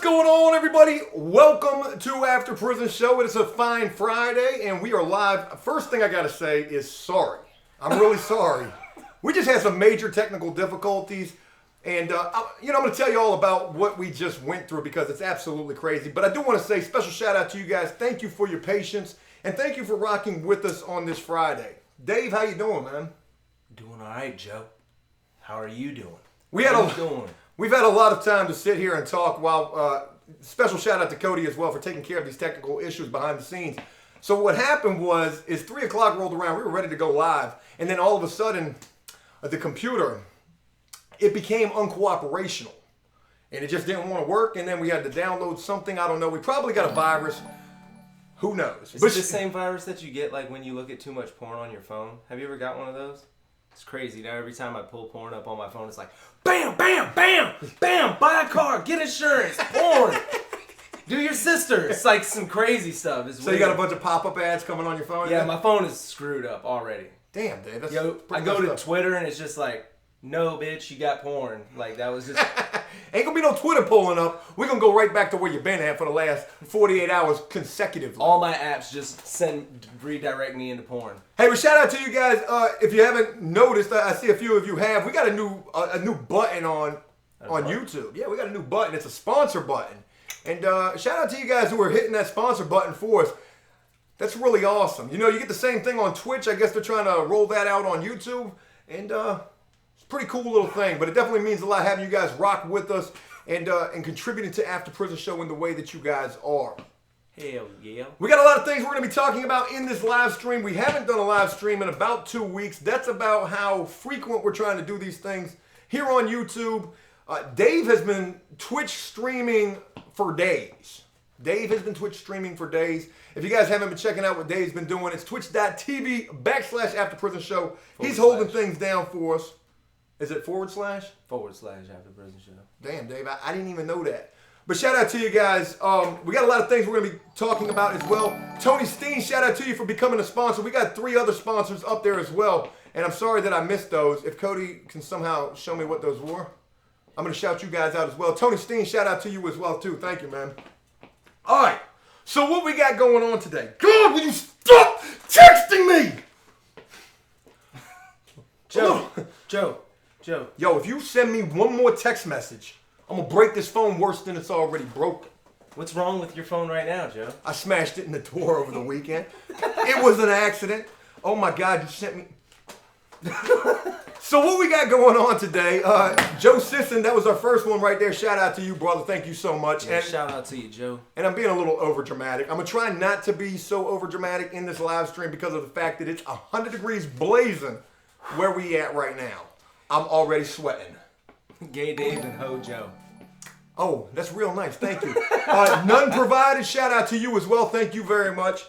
going on, everybody? Welcome to After Prison Show. It is a fine Friday, and we are live. First thing I gotta say is sorry. I'm really sorry. We just had some major technical difficulties, and I'm gonna tell you all about what we just went through because it's absolutely crazy. But I do want to say special shout out to you guys. Thank you for your patience, and thank you for rocking with us on this Friday. Dave, how you doing, man? Doing all right, Joe. How are you doing? We've had a lot of time to sit here and talk while, special shout out to Cody as well for taking care of these technical issues behind the scenes. So what happened is 3 o'clock rolled around, we were ready to go live, and then all of a sudden, the computer, it became uncooperational. And it just didn't want to work, and then we had to download something, I don't know, we probably got a virus. Who knows? Is it the same virus that you get like when you look at too much porn on your phone? Have you ever got one of those? It's crazy. Now every time I pull porn up on my phone, it's like, bam, bam, bam, bam, buy a car, get insurance, porn, do your sister. It's like some crazy stuff. It's so weird. You got a bunch of pop-up ads coming on your phone? Yeah, my phone is screwed up already. Damn, Dave. That's I go to Twitter and it's just like, no, bitch, you got porn. Like, that was just... Ain't gonna be no Twitter pulling up. We're gonna go right back to where you've been at for the last 48 hours consecutively. All my apps just redirect me into porn. Hey, but shout out to you guys. If you haven't noticed, I see a few of you have. We got a new button on YouTube. Yeah, we got a new button. It's a sponsor button. And shout out to you guys who are hitting that sponsor button for us. That's really awesome. You know, you get the same thing on Twitch. I guess they're trying to roll that out on YouTube. And pretty cool little thing, but it definitely means a lot having you guys rock with us and contributing to After Prison Show in the way that you guys are. Hell yeah. We got a lot of things we're going to be talking about in this live stream. We haven't done a live stream in about 2 weeks. That's about how frequent we're trying to do these things here on YouTube. Dave has been Twitch streaming for days. If you guys haven't been checking out what Dave's been doing, it's twitch.tv/AfterPrisonShow. He's holding things down for us. Is it / After Prison Show. Damn, Dave, I didn't even know that. But shout out to you guys. We got a lot of things we're going to be talking about as well. Tony Steen, shout out to you for becoming a sponsor. We got 3 other sponsors up there as well. And I'm sorry that I missed those. If Cody can somehow show me what those were, I'm going to shout you guys out as well. Tony Steen, shout out to you as well, too. Thank you, man. All right. So what we got going on today? God, will you stop texting me? Joe. Yo, if you send me one more text message, I'm going to break this phone worse than it's already broken. What's wrong with your phone right now, Joe? I smashed it in the door over the weekend. It was an accident. Oh my God, you sent me... So what we got going on today, Joe Sisson, that was our first one right there. Shout out to you, brother. Thank you so much. Yeah, shout out to you, Joe. And I'm being a little over dramatic. I'm going to try not to be so over dramatic in this live stream because of the fact that it's 100 degrees blazing where we at right now. I'm already sweating. Gay Dave and Ho Joe. Oh, that's real nice. Thank you. None provided. Shout out to you as well. Thank you very much.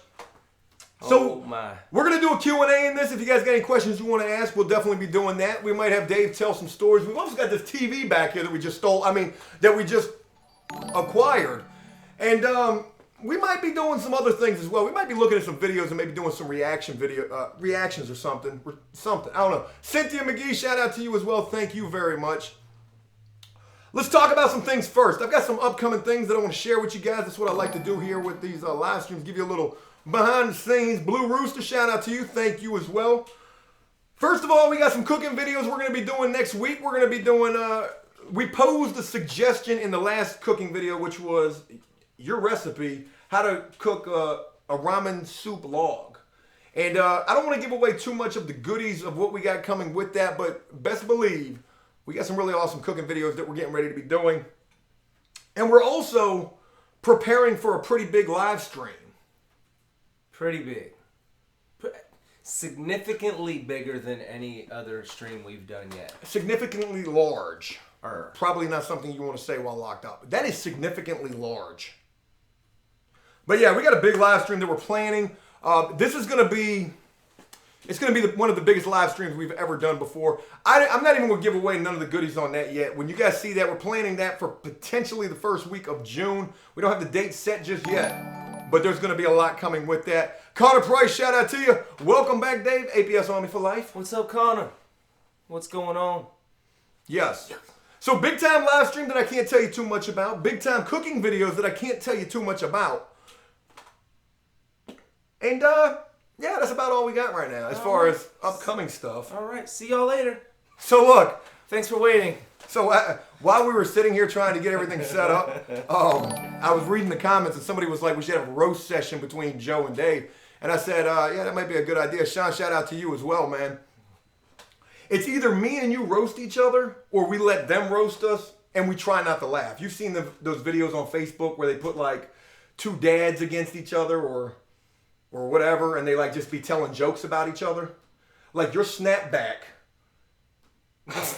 So we're going to do a Q&A in this. If you guys got any questions you want to ask, we'll definitely be doing that. We might have Dave tell some stories. We've also got this TV back here that we just that we just acquired. And we might be doing some other things as well. We might be looking at some videos and maybe doing some reactions or something. I don't know. Cynthia McGee, shout out to you as well. Thank you very much. Let's talk about some things first. I've got some upcoming things that I want to share with you guys. That's what I like to do here with these live streams. Give you a little behind the scenes. Blue Rooster, shout out to you. Thank you as well. First of all, we got some cooking videos we're going to be doing next week. We're going to be doing, we posed a suggestion in the last cooking video, which was your recipe, how to cook a ramen soup log. And I don't want to give away too much of the goodies of what we got coming with that, but best believe we got some really awesome cooking videos that we're getting ready to be doing. And we're also preparing for a pretty big live stream. Pretty big. Significantly bigger than any other stream we've done yet. Significantly large. Probably not something you want to say while locked up. That is significantly large. But yeah, we got a big live stream that we're planning. This is going to be... It's going to be one of the biggest live streams we've ever done before. I'm not even going to give away none of the goodies on that yet. When you guys see that, we're planning that for potentially the first week of June. We don't have the date set just yet, but there's going to be a lot coming with that. Connor Price, shout out to you. Welcome back, Dave. APS Army for Life. What's up, Connor? What's going on? Yes. So big time live stream that I can't tell you too much about. Big time cooking videos that I can't tell you too much about. And yeah, that's about all we got right now as far as upcoming stuff. All right, see y'all later. So look. Thanks for waiting. So while we were sitting here trying to get everything set up, I was reading the comments and somebody was like, we should have a roast session between Joe and Dave. And I said, yeah, that might be a good idea. Sean, shout out to you as well, man. It's either me and you roast each other or we let them roast us and we try not to laugh. You've seen those videos on Facebook where they put like two dads against each other or whatever and they like just be telling jokes about each other. Like your snapback. I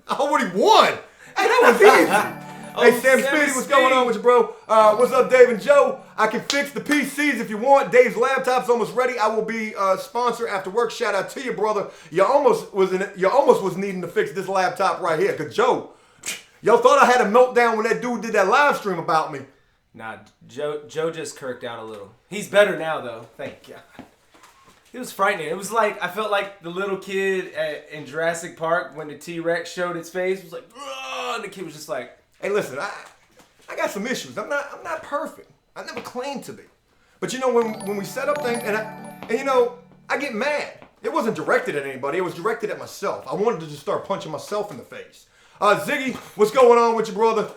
already won. Hey, that was easy. Hey, Sam Speedy, what's going on with you, bro? What's up, Dave and Joe? I can fix the PCs if you want. Dave's laptop's almost ready. I will be a sponsor after work. Shout out to you, brother. You almost was needing to fix this laptop right here. Because, Joe, y'all thought I had a meltdown when that dude did that live stream about me. Nah, Joe just kirked out a little. He's better now, though. Thank God. It was frightening. It was like, I felt like the little kid in Jurassic Park when the T-Rex showed its face. It was like, ugh, and the kid was just like, hey, listen, I got some issues. I'm not perfect. I never claimed to be. But you know, when we set up things, and you know, I get mad. It wasn't directed at anybody. It was directed at myself. I wanted to just start punching myself in the face. Ziggy, what's going on with you, brother?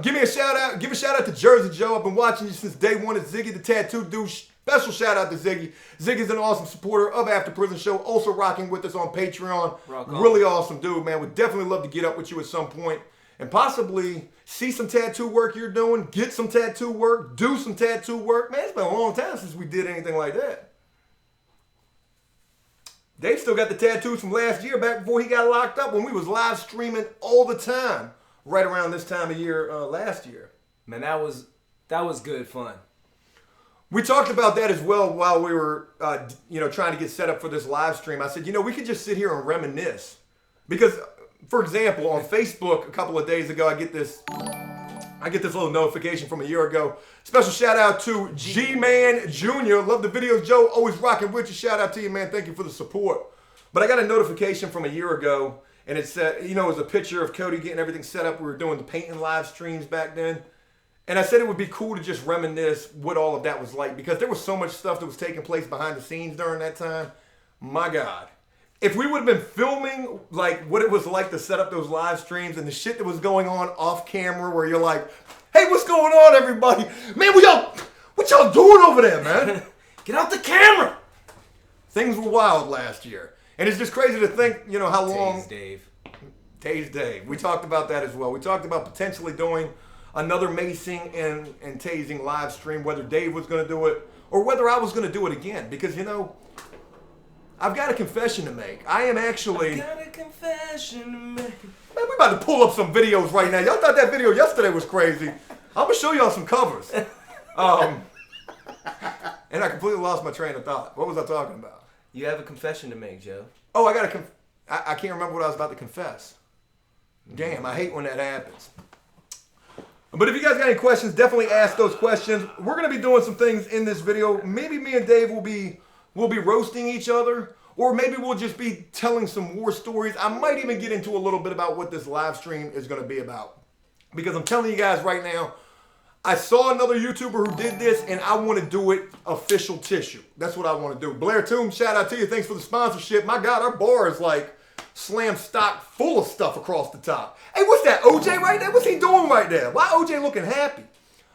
Give me a shout out. Give a shout out to Jersey Joe. I've been watching you since day one. It's Ziggy the Tattoo Dude. Special shout out to Ziggy. Ziggy's an awesome supporter of After Prison Show. Also rocking with us on Patreon. Really awesome dude, man. Would definitely love to get up with you at some point and possibly see some tattoo work you're doing, get some tattoo work, do some tattoo work. Man, it's been a long time since we did anything like that. Dave still got the tattoos from last year back before he got locked up when we was live streaming all the time right around this time of year last year. Man, that was good fun. We talked about that as well while we were trying to get set up for this live stream. I said, we could just sit here and reminisce. Because, for example, on Facebook a couple of days ago, I get this little notification from a year ago. Special shout out to G-Man Jr. Love the videos, Joe. Always rocking with you. Shout out to you, man. Thank you for the support. But I got a notification from a year ago, and it said, it was a picture of Cody getting everything set up. We were doing the painting live streams back then. And I said it would be cool to just reminisce what all of that was like because there was so much stuff that was taking place behind the scenes during that time. My God. If we would have been filming like what it was like to set up those live streams and the shit that was going on off camera where you're like, hey, what's going on, everybody? Man, what y'all doing over there, man? Get out the camera. Things were wild last year. And it's just crazy to think, how long. Tay's Dave. We talked about that as well. We talked about potentially doing another macing and tasing live stream, whether Dave was going to do it or whether I was going to do it again. Because, I've got a confession to make. I am actually... I've got a confession to make. Man, we about to pull up some videos right now. Y'all thought that video yesterday was crazy. I'm going to show y'all some covers. And I completely lost my train of thought. What was I talking about? You have a confession to make, Joe. Oh, I can't remember what I was about to confess. Damn, I hate when that happens. But if you guys got any questions, definitely ask those questions. We're going to be doing some things in this video. Maybe me and Dave will be roasting each other, or maybe we'll just be telling some war stories. I might even get into a little bit about what this live stream is going to be about. Because I'm telling you guys right now, I saw another YouTuber who did this, and I want to do it official tissue. That's what I want to do. Blair Toom, shout out to you. Thanks for the sponsorship. My God, our bar is like slam stock full of stuff across the top. Hey, what's that, OJ right there? What's he doing right there? Why OJ looking happy?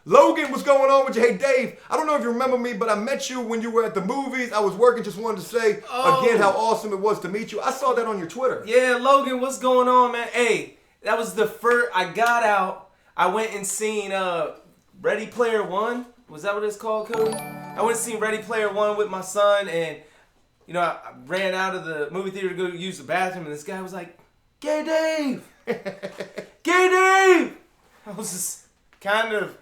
Logan, what's going on with you? Hey, Dave, I don't know if you remember me, but I met you when you were at the movies. I was working, just wanted to say again how awesome it was to meet you. I saw that on your Twitter. Yeah, Logan, what's going on, man? Hey, that was the first, I got out, I went and seen Ready Player One. Was that what it's called, Cody? I went and seen Ready Player One with my son, and I ran out of the movie theater to go use the bathroom, and this guy was like, "Gay Dave! Gay Dave!" I was just kind of,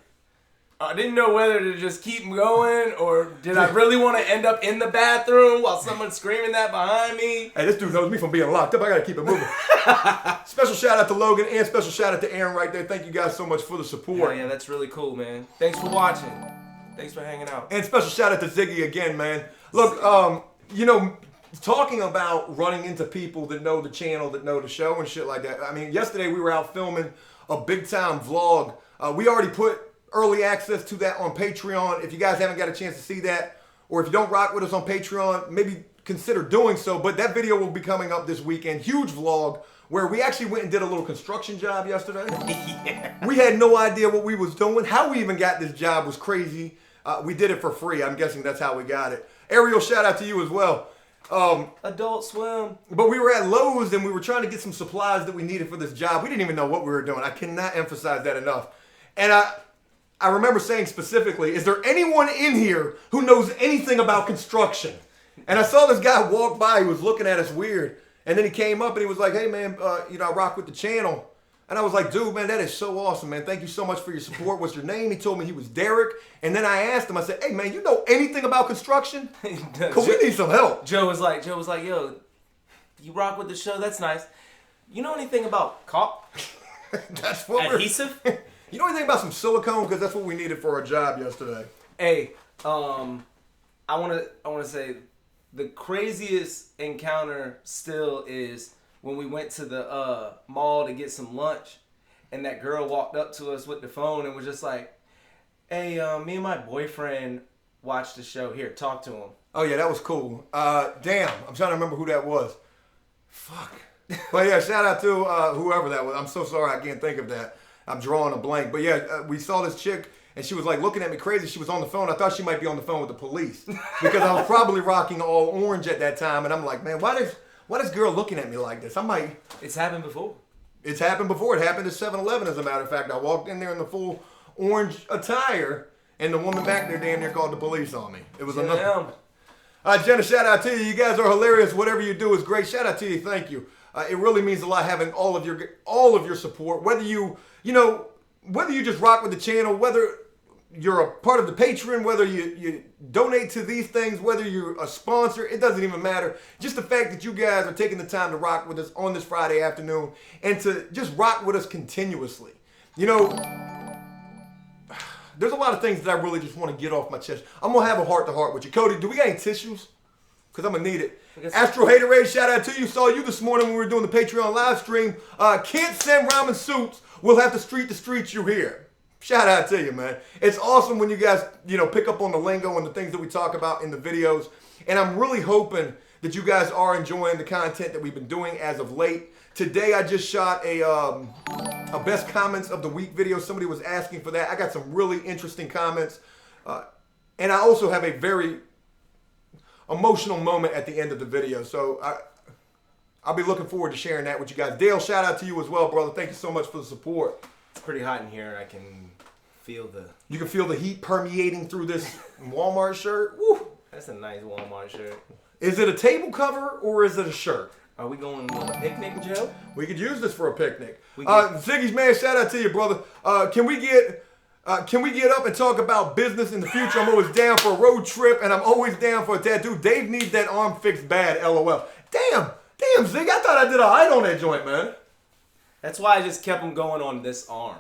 I didn't know whether to just keep going, or did I really want to end up in the bathroom while someone's screaming that behind me? Hey, this dude knows me from being locked up. I got to keep it moving. Special shout out to Logan and special shout out to Aaron right there. Thank you guys so much for the support. Yeah, that's really cool, man. Thanks for watching. Thanks for hanging out. And special shout out to Ziggy again, man. Look, talking about running into people that know the channel, that know the show and shit like that. I mean, yesterday we were out filming a big time vlog. We already put early access to that on Patreon. If you guys haven't got a chance to see that, or if you don't rock with us on Patreon, maybe consider doing so. But that video will be coming up this weekend. Huge vlog where we actually went and did a little construction job yesterday. Yeah. We had no idea what we was doing. How we even got this job was crazy. We did it for free. I'm guessing that's how we got it. Ariel, shout out to you as well. Adult Swim. But we were at Lowe's and we were trying to get some supplies that we needed for this job. We didn't even know what we were doing. I cannot emphasize that enough. And I remember saying specifically, is there anyone in here who knows anything about construction? And I saw this guy walk by. He was looking at us weird. And then he came up and he was like, hey, man, I rock with the channel. And I was like, dude, man, that is so awesome, man. Thank you so much for your support. What's your name? He told me he was Derek. And then I asked him, I said, hey, man, you know anything about construction? Because we need some help. Joe was like, yo, you rock with the show? That's nice. You know anything about caulk? That's what adhesive? You know anything about some silicone? Because that's what we needed for our job yesterday. Hey, I want to say the craziest encounter still is when we went to the mall to get some lunch, and that girl walked up to us with the phone and was just like, hey, me and my boyfriend watched the show. Here, talk to him. Oh, yeah, that was cool. Damn, I'm trying to remember who that was. Fuck. But, yeah, shout out to whoever that was. I'm so sorry I can't think of that. I'm drawing a blank. But, yeah, we saw this chick, and she was, like, looking at me crazy. She was on the phone. I thought she might be on the phone with the police because I was probably rocking all orange at that time, and I'm like, man, why this girl looking at me like this? It's happened before. It's happened before. It happened at 7-Eleven, as a matter of fact. I walked in there in the full orange attire, and the woman back there damn near called the police on me. It was enough. Jenna, shout out to you. You guys are hilarious. Whatever you do is great. Shout out to you. Thank you. It really means a lot having all of your support. Whether you just rock with the channel, whether you're a part of the Patreon, whether you donate to these things, whether you're a sponsor, it doesn't even matter. Just the fact that you guys are taking the time to rock with us on this Friday afternoon and to just rock with us continuously. You know, there's a lot of things that I really just want to get off my chest. I'm going to have a heart-to-heart with you. Cody, do we got any tissues? Because I'm going to need it. Astro Haterade, shout out to you. Saw you this morning when we were doing the Patreon live stream. Can't send ramen suits. We'll have to street the streets you here. Shout out to you, man. It's awesome when you guys, pick up on the lingo and the things that we talk about in the videos. And I'm really hoping that you guys are enjoying the content that we've been doing as of late. Today, I just shot a best comments of the week video. Somebody was asking for that. I got some really interesting comments. And I also have a very emotional moment at the end of the video. So I'll be looking forward to sharing that with you guys. Dale, shout out to you as well, brother. Thank you so much for the support. It's pretty hot in here. I can feel You can feel the heat permeating through this Walmart shirt. Woo. That's a nice Walmart shirt. Is it a table cover or is it a shirt? Are we going on a picnic, Joe? We could use this for a picnic. Ziggy's man, shout out to you, brother. Can we get up and talk about business in the future? I'm always down for a road trip and I'm always down for a tattoo. Dave needs that arm fixed bad, LOL. Damn, Zig, I thought I did a height on that joint, man. That's why I just kept him going on this arm.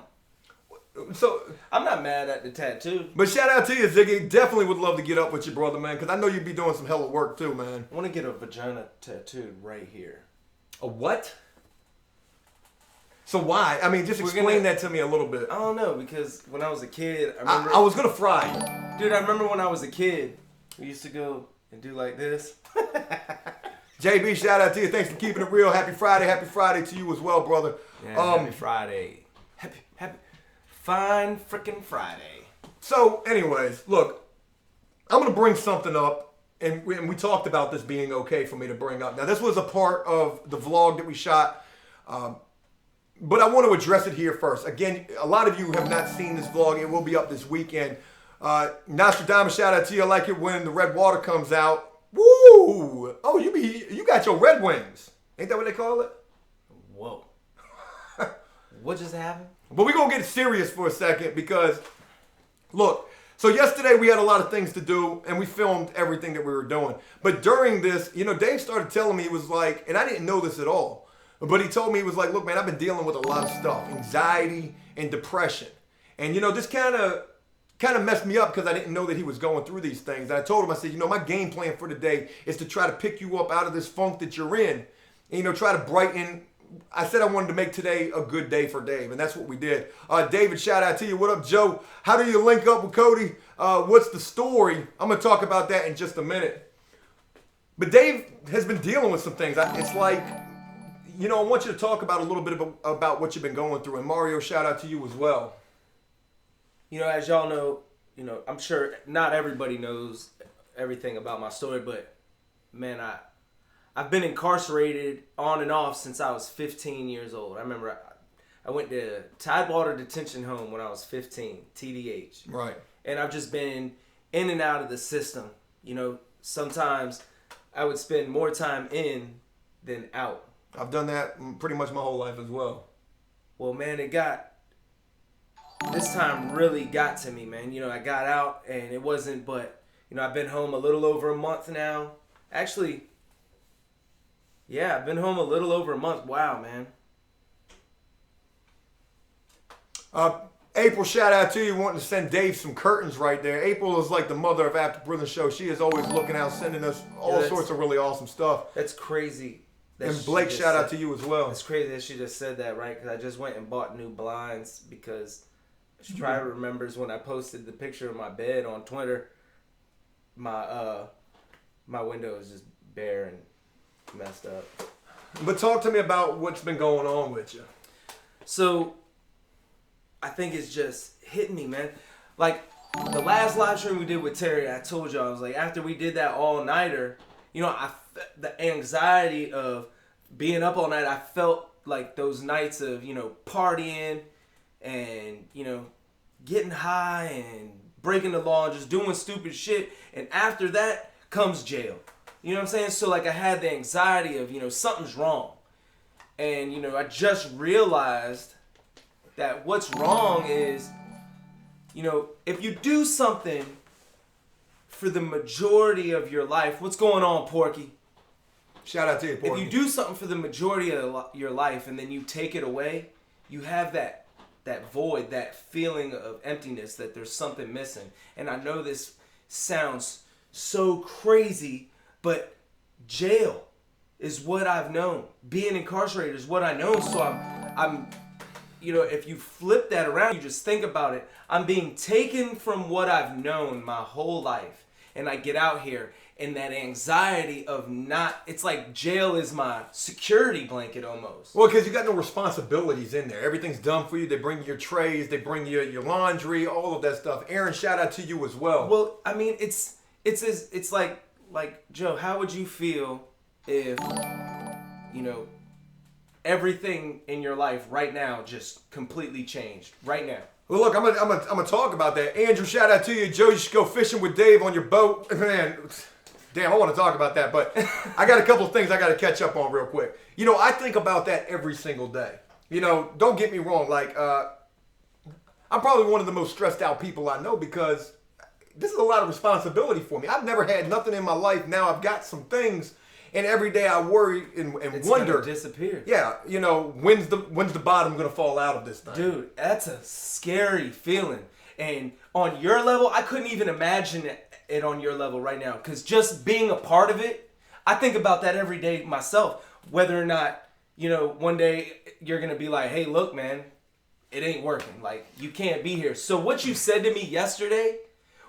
So I'm not mad at the tattoo. But shout out to you, Ziggy. Definitely would love to get up with you, brother, man, because I know you'd be doing some hella work too, man. I want to get a vagina tattooed right here. A what? So why? I mean, just explain that to me a little bit. I don't know, because when I was a kid, I was gonna fry you. Dude, I remember when I was a kid, we used to go and do like this. JB, shout out to you. Thanks for keeping it real. Happy Friday to you as well, brother. Yeah, happy Friday. Happy fine frickin' Friday. So, anyways, look, I'm going to bring something up, and we talked about this being okay for me to bring up. Now, this was a part of the vlog that we shot, but I want to address it here first. Again, a lot of you have not seen this vlog. It will be up this weekend. Nostradamus, shout out to you. I like it when the red water comes out. Woo! Oh, you got your Red Wings. Ain't that what they call it? Whoa. What just happened? But we're going to get serious for a second because, look, so yesterday we had a lot of things to do and we filmed everything that we were doing. But during this, Dave started telling me, he was like, and I didn't know this at all, but he told me, he was like, look, man, I've been dealing with a lot of stuff, anxiety and depression. And, this kind of kind of messed me up because I didn't know that he was going through these things. And I told him, I said, you know, my game plan for today is to try to pick you up out of this funk that you're in. And, you know, try to brighten. I said I wanted to make today a good day for Dave, and that's what we did. David, shout out to you. What up, Joe? How do you link up with Cody? What's the story? I'm going to talk about that in just a minute. But Dave has been dealing with some things. It's like, you know, I want you to talk about a little bit about what you've been going through. And Mario, shout out to you as well. You know, as y'all know, you know, I'm sure not everybody knows everything about my story, but man, I've been incarcerated on and off since I was 15 years old. I remember I went to Tidewater Detention Home when I was 15, TDH. Right. And I've just been in and out of the system. You know, sometimes I would spend more time in than out. I've done that pretty much my whole life as well. Well, man, this time really got to me, man. You know, I got out and it wasn't, but, you know, I've been home a little over a month now. Actually, yeah, I've been home a little over a month. Wow, man. April, shout out to you, wanting to send Dave some curtains right there. April is like the mother of After Prison Show. She is always looking out, sending us all sorts of really awesome stuff. That's crazy. And Blake, shout out to you as well. It's crazy that she just said that, right? Because I just went and bought new blinds because she probably remembers when I posted the picture of my bed on Twitter. My window is just bare and messed up. But talk to me about what's been going on with you. So, I think it's just hitting me, man. Like, the last live stream we did with Terry, I told you, I was like, after we did that all-nighter, you know, the anxiety of being up all night, I felt like those nights of, you know, partying and, you know, getting high and breaking the law and just doing stupid shit. And after that comes jail. You know what I'm saying? So, like, I had the anxiety of, you know, something's wrong. And, you know, I just realized that what's wrong is, you know, if you do something for the majority of your life, what's going on, Porky? Shout out to you, Porky. If you do something for the majority of your life and then you take it away, you have that void, that feeling of emptiness, that there's something missing. And I know this sounds so crazy, but jail is what I've known. Being incarcerated is what I know. So I'm you know, if you flip that around, you just think about it. I'm being taken from what I've known my whole life. And I get out here and that anxiety of it's like jail is my security blanket almost. Well, because you got no responsibilities in there. Everything's done for you. They bring you your trays. They bring you your laundry, all of that stuff. Aaron, shout out to you as well. Well, I mean, it's like Joe, how would you feel if, you know, everything in your life right now just completely changed right now? Well, look, I'm gonna talk about that. Andrew, shout out to you. Joe, you should go fishing with Dave on your boat. Man, damn, I want to talk about that, but I got a couple of things I got to catch up on real quick. You know, I think about that every single day. You know, don't get me wrong. Like, I'm probably one of the most stressed out people I know because this is a lot of responsibility for me. I've never had nothing in my life. Now I've got some things. And every day I worry and it's wonder. Gonna disappear. Yeah, you know, when's the bottom gonna fall out of this thing? Dude, that's a scary feeling. And on your level, I couldn't even imagine it on your level right now. Because just being a part of it, I think about that every day myself. Whether or not, you know, one day you're gonna be like, hey, look, man, it ain't working. Like, you can't be here. So what you said to me yesterday,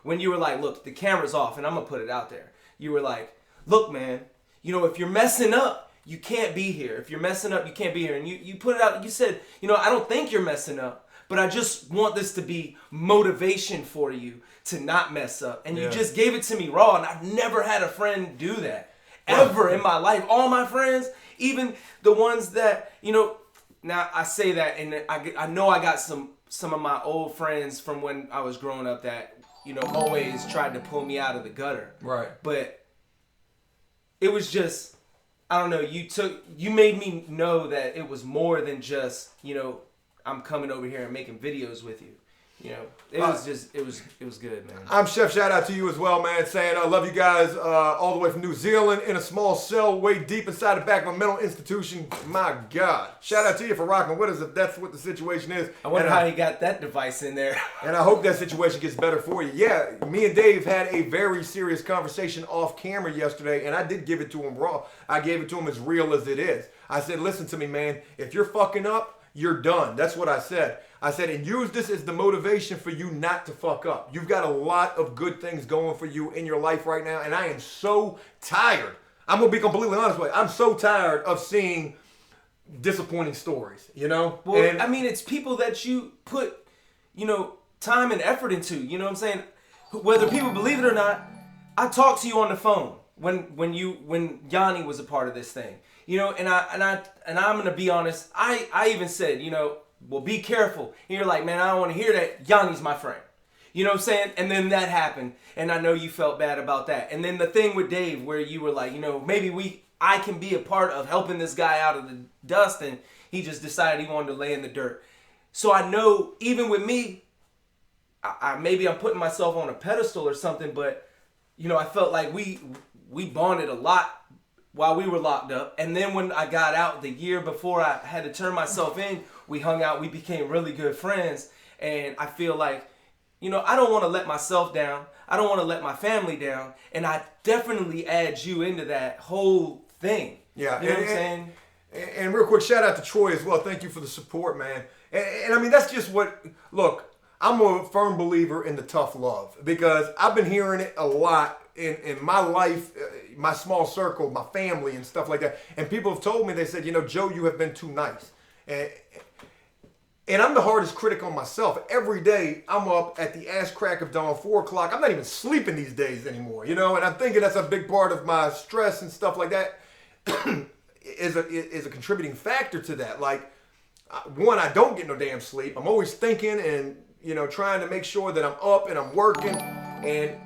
when you were like, look, the camera's off, and I'm gonna put it out there. You were like, look, man, you know, if you're messing up, you can't be here. If you're messing up, you can't be here. And you put it out, you said, you know, I don't think you're messing up, but I just want this to be motivation for you to not mess up. And you just gave it to me raw, and I've never had a friend do that. Ever in my life. All my friends, even the ones that, you know, now I say that, and I know I got some of my old friends from when I was growing up that, you know, always tried to pull me out of the gutter. Right. But it was just, I don't know, you made me know that it was more than just, you know, I'm coming over here and making videos with you. You know, it was good, man. I'm Chef. Shout out to you as well, man. Saying I love you guys all the way from New Zealand in a small cell way deep inside the back of a mental institution. My God. Shout out to you for rocking with us if that's what the situation is. I wonder how he got that device in there. And I hope that situation gets better for you. Yeah, me and Dave had a very serious conversation off camera yesterday, and I did give it to him raw. I gave it to him as real as it is. I said, listen to me, man. If you're fucking up, you're done. That's what I said. I said, and use this as the motivation for you not to fuck up. You've got a lot of good things going for you in your life right now, and I am so tired. I'm going to be completely honest with you. I'm so tired of seeing disappointing stories, you know? Well, and I mean, it's people that you put, you know, time and effort into, you know what I'm saying? Whether people believe it or not, I talked to you on the phone when Yanni was a part of this thing. You know, and I'm gonna be honest. I even said, you know, well, be careful. And you're like, man, I don't want to hear that. Yanni's my friend. You know what I'm saying? And then that happened, and I know you felt bad about that. And then the thing with Dave, where you were like, you know, maybe I can be a part of helping this guy out of the dust, and he just decided he wanted to lay in the dirt. So I know, even with me, maybe I'm putting myself on a pedestal or something, but you know, I felt like we bonded a lot while we were locked up. And then when I got out the year before I had to turn myself in, we hung out, we became really good friends. And I feel like, you know, I don't want to let myself down. I don't want to let my family down. And I definitely add you into that whole thing. Yeah. You know what I'm saying? And real quick, shout out to Troy as well. Thank you for the support, man. And I mean, that's just what, look, I'm a firm believer in the tough love, because I've been hearing it a lot in my life, my small circle, my family and stuff like that. And people have told me, they said, you know, Joe, you have been too nice. And I'm the hardest critic on myself. Every day I'm up at the ass crack of dawn, 4 o'clock. I'm not even sleeping these days anymore, you know, and I'm thinking that's a big part of my stress and stuff like that is a contributing factor to that. Like, one, I don't get no damn sleep. I'm always thinking and, you know, trying to make sure that I'm up and I'm working, and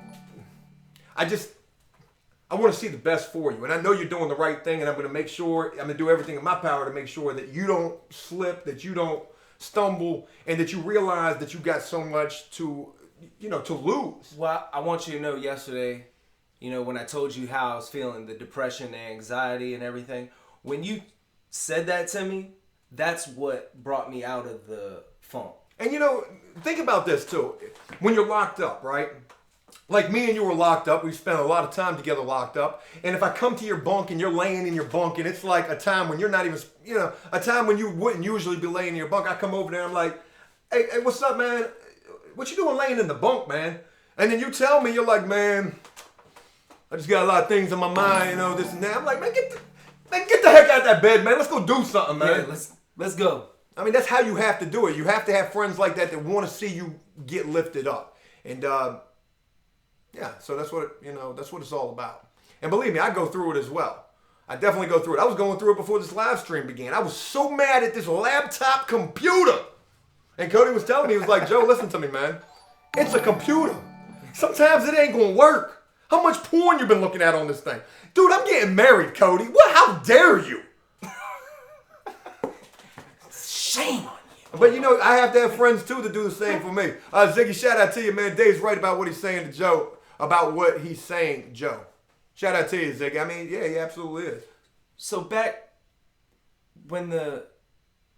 I want to see the best for you. And I know you're doing the right thing, and I'm going to make sure, I'm going to do everything in my power to make sure that you don't slip, that you don't stumble, and that you realize that you got so much to, you know, to lose. Well, I want you to know yesterday, you know, when I told you how I was feeling, the depression, the anxiety and everything, when you said that to me, that's what brought me out of the funk. And you know, think about this too. When you're locked up, right? Like me and you were locked up. We spent a lot of time together locked up. And if I come to your bunk and you're laying in your bunk, and it's like a time when you're not even, you know, a time when you wouldn't usually be laying in your bunk, I come over there and I'm like, hey, what's up, man? What you doing laying in the bunk, man? And then you tell me, you're like, man, I just got a lot of things on my mind, you know, this and that. I'm like, man, get the heck out of that bed, man. Let's go do something, man. Yeah, let's go. I mean, that's how you have to do it. You have to have friends like that want to see you get lifted up. And, yeah, so that's what, you know, that's what it's all about. And believe me, I go through it as well. I definitely go through it. I was going through it before this live stream began. I was so mad at this laptop computer. And Cody was telling me, he was like, Joe, listen to me, man. It's a computer. Sometimes it ain't going to work. How much porn you been looking at on this thing? Dude, I'm getting married, Cody. What? How dare you? Shame on you. But you know, I have to have friends too to do the same for me. Ziggy, shout out to you, man. Dave's right about what he's saying to Joe, about what he's saying, Joe. Shout out to you, Ziggy. I mean, yeah, he absolutely is. So back when the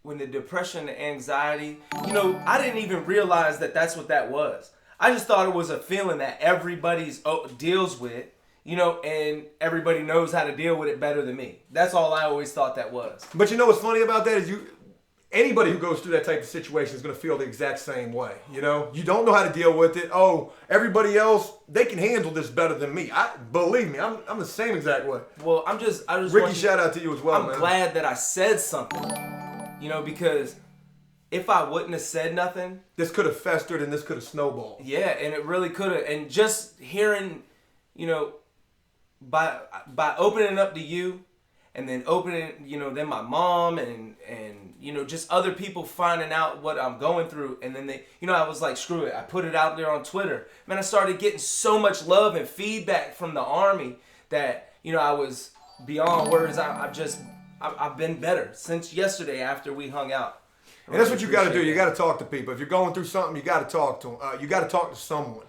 depression, the anxiety, you know, I didn't even realize that that's what that was. I just thought it was a feeling that everybody deals with, you know, and everybody knows how to deal with it better than me. That's all I always thought that was. But you know what's funny about that is anybody who goes through that type of situation is going to feel the exact same way. You know, you don't know how to deal with it. Oh, everybody else, they can handle this better than me. Believe me, I'm the same exact way. Well, I just Ricky, shout out to you as well, I'm man. glad that I said something, you know, because if I wouldn't have said nothing, this could have festered and this could have snowballed. Yeah, and it really could have. And just hearing, you know, by opening up to you, and then opening, you know, then my mom and you know, just other people finding out what I'm going through. And then they, you know, I was like, screw it. I put it out there on Twitter. Man, I started getting so much love and feedback from the Army that, you know, I was beyond words. I've been better since yesterday after we hung out. And that's what you got to do. You got to talk to people. If you're going through something, you got to talk to them. You got to talk to someone.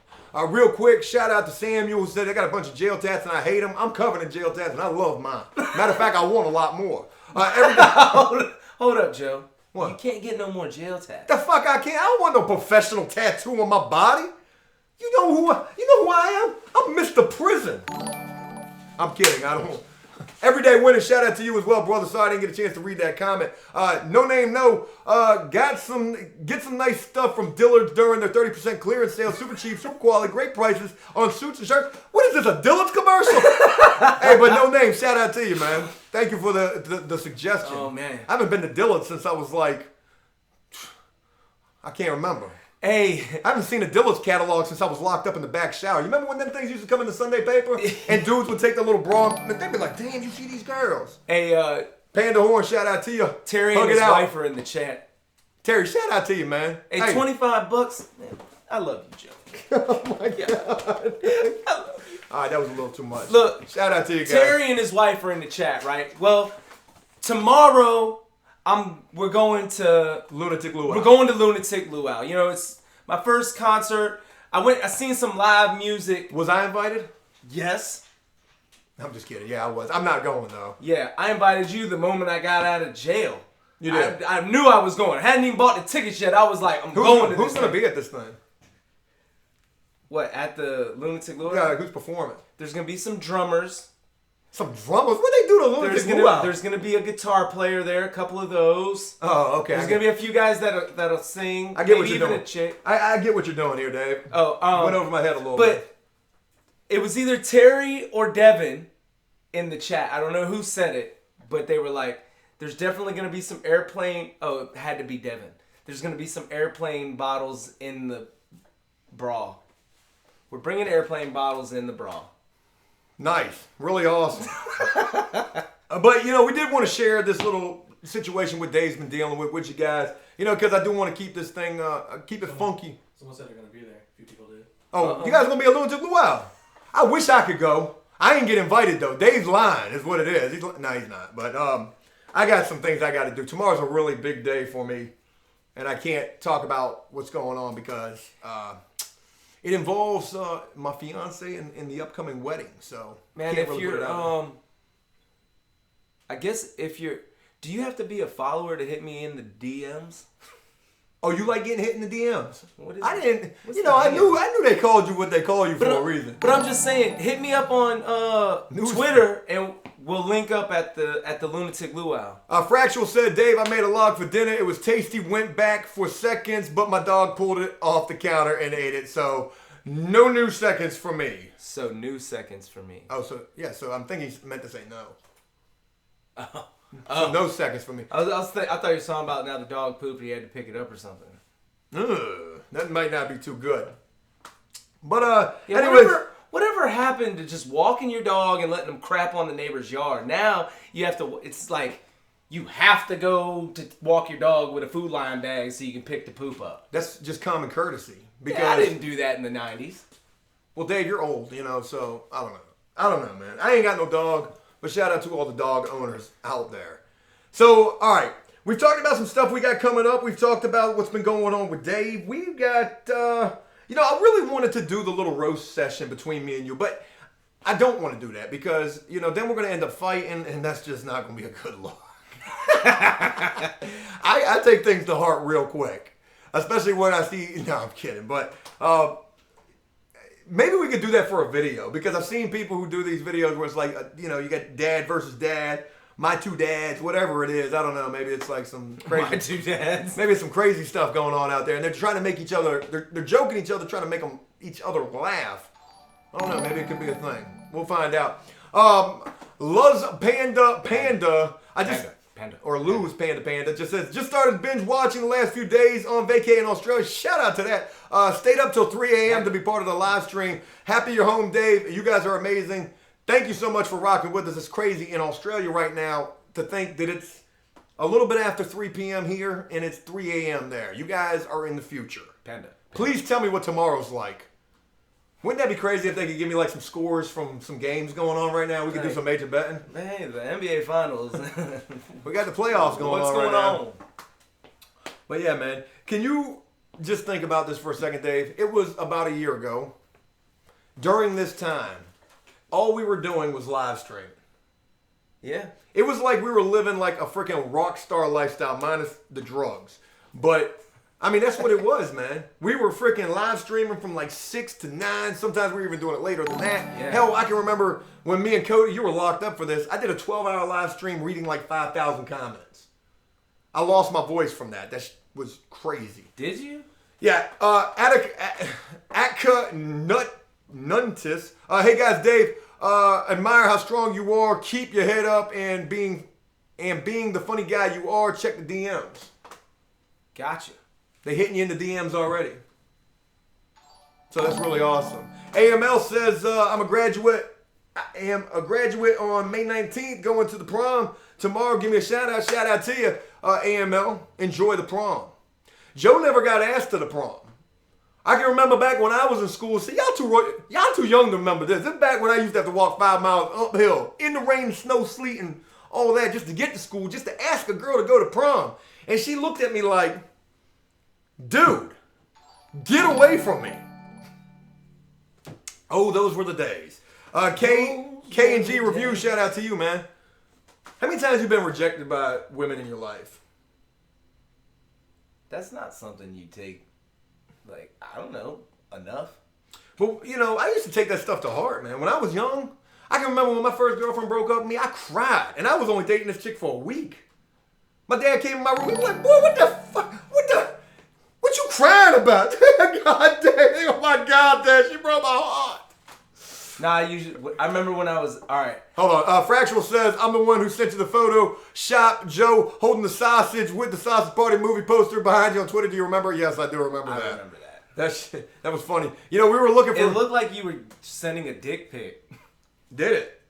Real quick, shout out to Samuel who said, I got a bunch of jail tats and I hate them. I'm covered in jail tats and I love mine. Matter of fact, I want a lot more. Hold up, Joe. What? You can't get no more jail tats. The fuck I can't. I don't want no professional tattoo on my body. You know who I am? I'm Mr. Prison. I'm kidding. I don't. Everyday winner, shout out to you as well, brother. Sorry I didn't get a chance to read that comment. No name, no. Get some nice stuff from Dillard's during their 30% clearance sale. Super cheap, super quality, great prices on suits and shirts. What is this, a Dillard's commercial? Hey, but no name, shout out to you, man. Thank you for the suggestion. Oh, man. I haven't been to Dillard's since I was like, I can't remember. Hey. I haven't seen a Dillard's catalog since I was locked up in the back shower. You remember when them things used to come in the Sunday paper? And dudes would take the little bra and they'd be like, damn, you see these girls. Hey, Panda Horn, shout out to you. Terry and his wife are in the chat. Terry, shout out to you, man. Hey, $25. Man, I love you, Joe. Oh, my God. I love you. All right, that was a little too much. Look. Shout out to you guys. Terry and his wife are in the chat, right? Well, tomorrow... We're going to Lunatic Luau. We're going to Lunatic Luau. You know, it's my first concert. I seen some live music. Was I invited? Yes. I'm just kidding. Yeah, I was. I'm not going though. Yeah, I invited you the moment I got out of jail. You did. I knew I was going. I hadn't even bought the tickets yet. I was like, going to this. Who's going to be at this thing? What, at the Lunatic Luau? Yeah, who's performing? There's going to be some drummers. Some drummers? What they do to Lunatic Luau? There's gonna be a guitar player there, a couple of those. Oh, okay. There's gonna be a few guys that'll sing. I get what you're even doing. A chick. I get what you're doing here, Dave. Went over my head a little bit. But it was either Terry or Devin in the chat. I don't know who said it, but they were like, "There's definitely gonna be some airplane." Oh, it had to be Devin. There's gonna be some airplane bottles in the bra. We're bringing airplane bottles in the bra. Nice. Really awesome. But, you know, we did want to share this little situation what Dave's been dealing with you guys. You know, because I do want to keep this thing, keep it funky. Someone said they're going to be there. A few people did. Oh, you guys going to be a Lunatic Luau? I wish I could go. I ain't get invited, though. Dave's lying is what it is. No, he's not. But I got some things I got to do. Tomorrow's a really big day for me. And I can't talk about what's going on because... it involves my fiance in the upcoming wedding, so man, if you're, I guess if you're, do you have to be a follower to hit me in the DMs? Oh, you like getting hit in the DMs? What is I it? didn't. What's you know, I DM? knew they called you what they call you for a reason. But I'm just saying, hit me up on Twitter and we'll link up at the Lunatic Luau. Fractual said, Dave, I made a log for dinner. It was tasty. Went back for seconds, but my dog pulled it off the counter and ate it. So. No new seconds for me. So new seconds for me. Oh, so yeah. So I'm thinking he meant to say no. Oh. So no seconds for me. I thought you were talking about now the dog pooped and he had to pick it up or something. That might not be too good. But yeah, anyways. Whatever happened to just walking your dog and letting them crap on the neighbor's yard? Now you have to. It's like you have to go to walk your dog with a Food Lion bag so you can pick the poop up. That's just common courtesy. Because yeah, I didn't do that in the 90s. Well, Dave, you're old, you know, so I don't know, man. I ain't got no dog, but shout out to all the dog owners out there. So, all right, we've talked about some stuff we got coming up. We've talked about what's been going on with Dave. We've got, you know, I really wanted to do the little roast session between me and you, but I don't want to do that because, you know, then we're going to end up fighting, and that's just not going to be a good look. I take things to heart real quick. Especially when I see, no, I'm kidding, but maybe we could do that for a video because I've seen people who do these videos where it's like, you know, you got dad versus dad, my two dads, whatever it is. I don't know. Maybe it's like some crazy. My two dads. Maybe it's some crazy stuff going on out there, and they're trying to make each other. They're joking each other, trying to make each other laugh. I don't know. Maybe it could be a thing. We'll find out. Luz Panda. Or Luz Panda just says, just started binge watching the last few days on vacay in Australia. Shout out to that. Stayed up till 3 a.m. to be part of the live stream. Happy you're home, Dave. You guys are amazing. Thank you so much for rocking with us. It's crazy in Australia right now to think that it's a little bit after 3 p.m. here and it's 3 a.m. there. You guys are in the future. Panda. Please tell me what tomorrow's like. Wouldn't that be crazy if they could give me like some scores from some games going on right now? We could do some major betting. Man, the NBA Finals. We got the playoffs going on right now. What's going on? But yeah, man, can you just think about this for a second, Dave? It was about a year ago. During this time, all we were doing was live streaming. Yeah. It was like we were living like a freaking rock star lifestyle minus the drugs. But, I mean, that's what it was, man. We were freaking live streaming from like 6 to 9. Sometimes we were even doing it later than that. Yeah. Hell, I can remember when me and Cody, you were locked up for this. I did a 12-hour live stream reading like 5,000 comments. I lost my voice from that. That was crazy. Did you? Yeah. Atka Nuntis. Hey guys, Dave. Admire how strong you are. Keep your head up and being the funny guy you are. Check the DMs. Gotcha. They hitting you in the DMs already. So that's really awesome. AML says I'm a graduate. I am a graduate on May 19th, going to the prom tomorrow. Give me a shout out. Shout out to you, AML. Enjoy the prom. Joe never got asked to the prom. I can remember back when I was in school. See, y'all too young to remember this. This is back when I used to have to walk 5 miles uphill in the rain, snow, sleet, and all that just to get to school, just to ask a girl to go to prom. And she looked at me like, dude, get away from me. Oh, those were the days. K&G Review, shout out to you, man. How many times have you been rejected by women in your life? That's not something you take, like, I don't know, enough. But, you know, I used to take that stuff to heart, man. When I was young, I can remember when my first girlfriend broke up with me, I cried. And I was only dating this chick for a week. My dad came in my room, he was like, boy, what the fuck? What you crying about? God damn, oh my God, Dad, she broke my heart. Nah, I remember when I was, all right. Hold on. Fractional says, I'm the one who sent you the photo. Shop Joe holding the sausage with the Sausage Party movie poster behind you on Twitter. Do you remember? Yes, I do remember that. I remember that. That was funny. You know, we were looking for... It looked like you were sending a dick pic. Did it?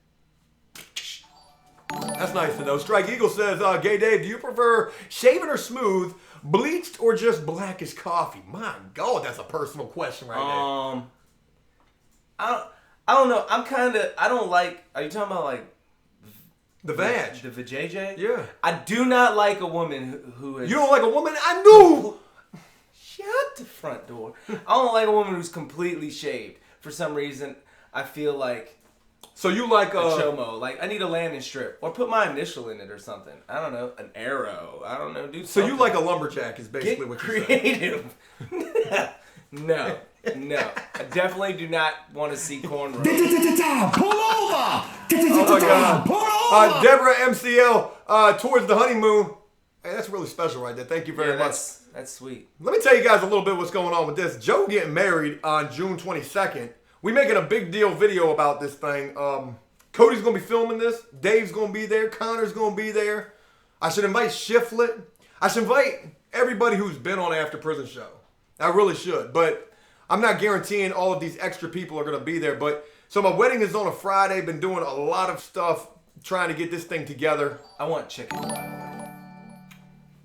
That's nice to know. Strike Eagle says, Gay Dave, do you prefer shaven or smooth, bleached or just black as coffee? My God, that's a personal question right there. I don't know. I don't like, are you talking about like the vag? The vajayjay? Yeah. I do not like a woman who is... You don't like a woman? I knew! Shut the front door. I don't like a woman who's completely shaved. For some reason, I feel like... So you like a chomo. Like, I need a landing strip. Or put my initial in it or something. I don't know. An arrow. I don't know. Do something. So you like a lumberjack is basically what you're saying. Creative. No. I definitely do not want to see cornrows. Pull over! Oh my God. Pull over! Deborah MCL, towards the honeymoon. Hey, that's really special right there. Thank you very much. That's sweet. Let me tell you guys a little bit what's going on with this. Joe getting married on June 22nd. We making a big deal video about this thing. Cody's going to be filming this. Dave's going to be there. Connor's going to be there. I should invite Shiflet. I should invite everybody who's been on After Prison Show. I really should. But I'm not guaranteeing all of these extra people are going to be there. But so my wedding is on a Friday. Been doing a lot of stuff trying to get this thing together. I want chicken, by the way.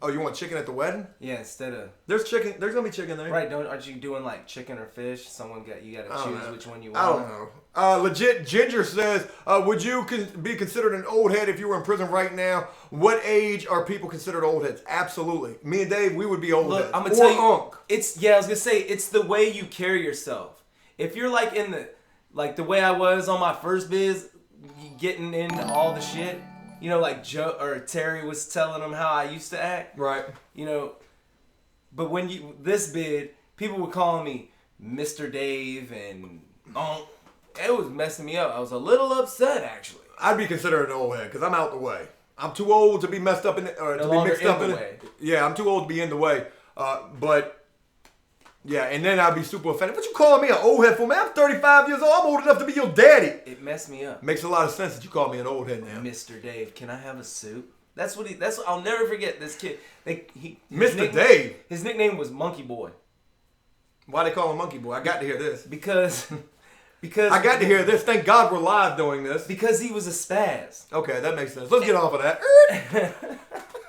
Oh, you want chicken at the wedding? Yeah, instead of... There's chicken. There's going to be chicken there. Right, aren't you doing like chicken or fish? You got to choose which one you want. I don't know. Legit Ginger says, would you be considered an old head if you were in prison right now? What age are people considered old heads? Absolutely. Me and Dave, we would be old heads. I'm going to tell you, I was going to say, it's the way you carry yourself. If you're like the way I was on my first biz, getting into all the shit, you know, like Joe or Terry was telling them how I used to act. Right. You know, but when this bid, people were calling me Mr. Dave and it was messing me up. I was a little upset, actually. I'd be considered an old head because I'm out the way. I'm too old to be messed up in it, or to be mixed up in it. Yeah, I'm too old to be in the way. But yeah, and then I'd be super offended. What you calling me an old head for, man? I'm 35 years old. I'm old enough to be your daddy. It messed me up. Makes a lot of sense that you call me an old head now. Mr. Dave, can I have a suit? That's what I'll never forget this kid. Mr. Dave. His nickname was Monkey Boy. Why they call him Monkey Boy? I got to hear this. Because I got to hear this. Thank God we're live doing this. Because he was a spaz. Okay, that makes sense. Let's get off of that.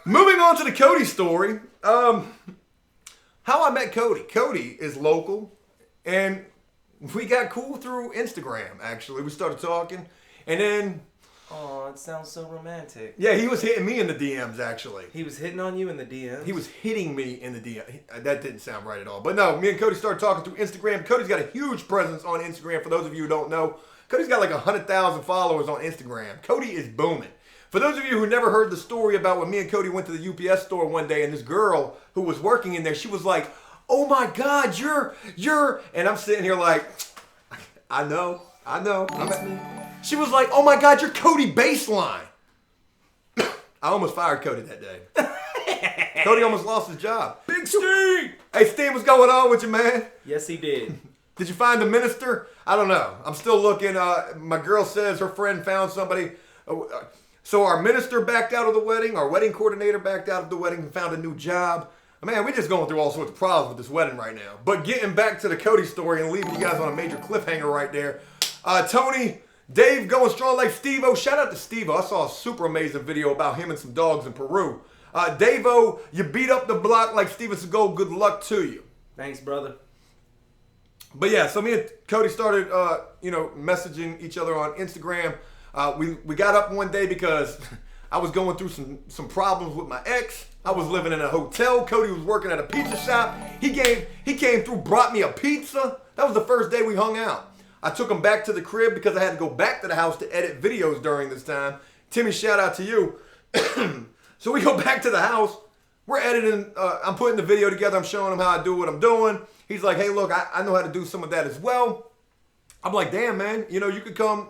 Moving on to the Cody story. How I met Cody. Cody is local, and we got cool through Instagram, actually. We started talking, and then Oh, it sounds so romantic. Yeah, he was hitting me in the DMs, actually. He was hitting on you in the DMs? He was hitting me in the DM. That didn't sound right at all. But no, me and Cody started talking through Instagram. Cody's got a huge presence on Instagram. For those of you who don't know, Cody's got like 100,000 followers on Instagram. Cody is booming. For those of you who never heard the story about when me and Cody went to the UPS store one day and this girl who was working in there, she was like, oh my God, you're, and I'm sitting here like, I know. That's me. She was like, oh my God, you're Cody Baseline. I almost fired Cody that day. Cody almost lost his job. Big Steve! Hey Steve, what's going on with you, man? Yes, he did. Did you find the minister? I don't know. I'm still looking. My girl says her friend found somebody. So our minister backed out of the wedding. Our wedding coordinator backed out of the wedding and found a new job. Man, we're just going through all sorts of problems with this wedding right now. But getting back to the Cody story and leaving you guys on a major cliffhanger right there. Tony, Dave going strong like Steve-O. Shout out to Steve-O. I saw a super amazing video about him and some dogs in Peru. Dave-O, you beat up the block like Steven Seagal. Good luck to you. Thanks, brother. But yeah, so me and Cody started, messaging each other on Instagram. We got up one day because I was going through some problems with my ex. I was living in a hotel. Cody was working at a pizza shop. He came through, brought me a pizza. That was the first day we hung out. I took him back to the crib because I had to go back to the house to edit videos during this time. Timmy, shout out to you. So we go back to the house. We're editing. I'm putting the video together. I'm showing him how I do what I'm doing. He's like, hey, look, I know how to do some of that as well. I'm like, damn, man, you could come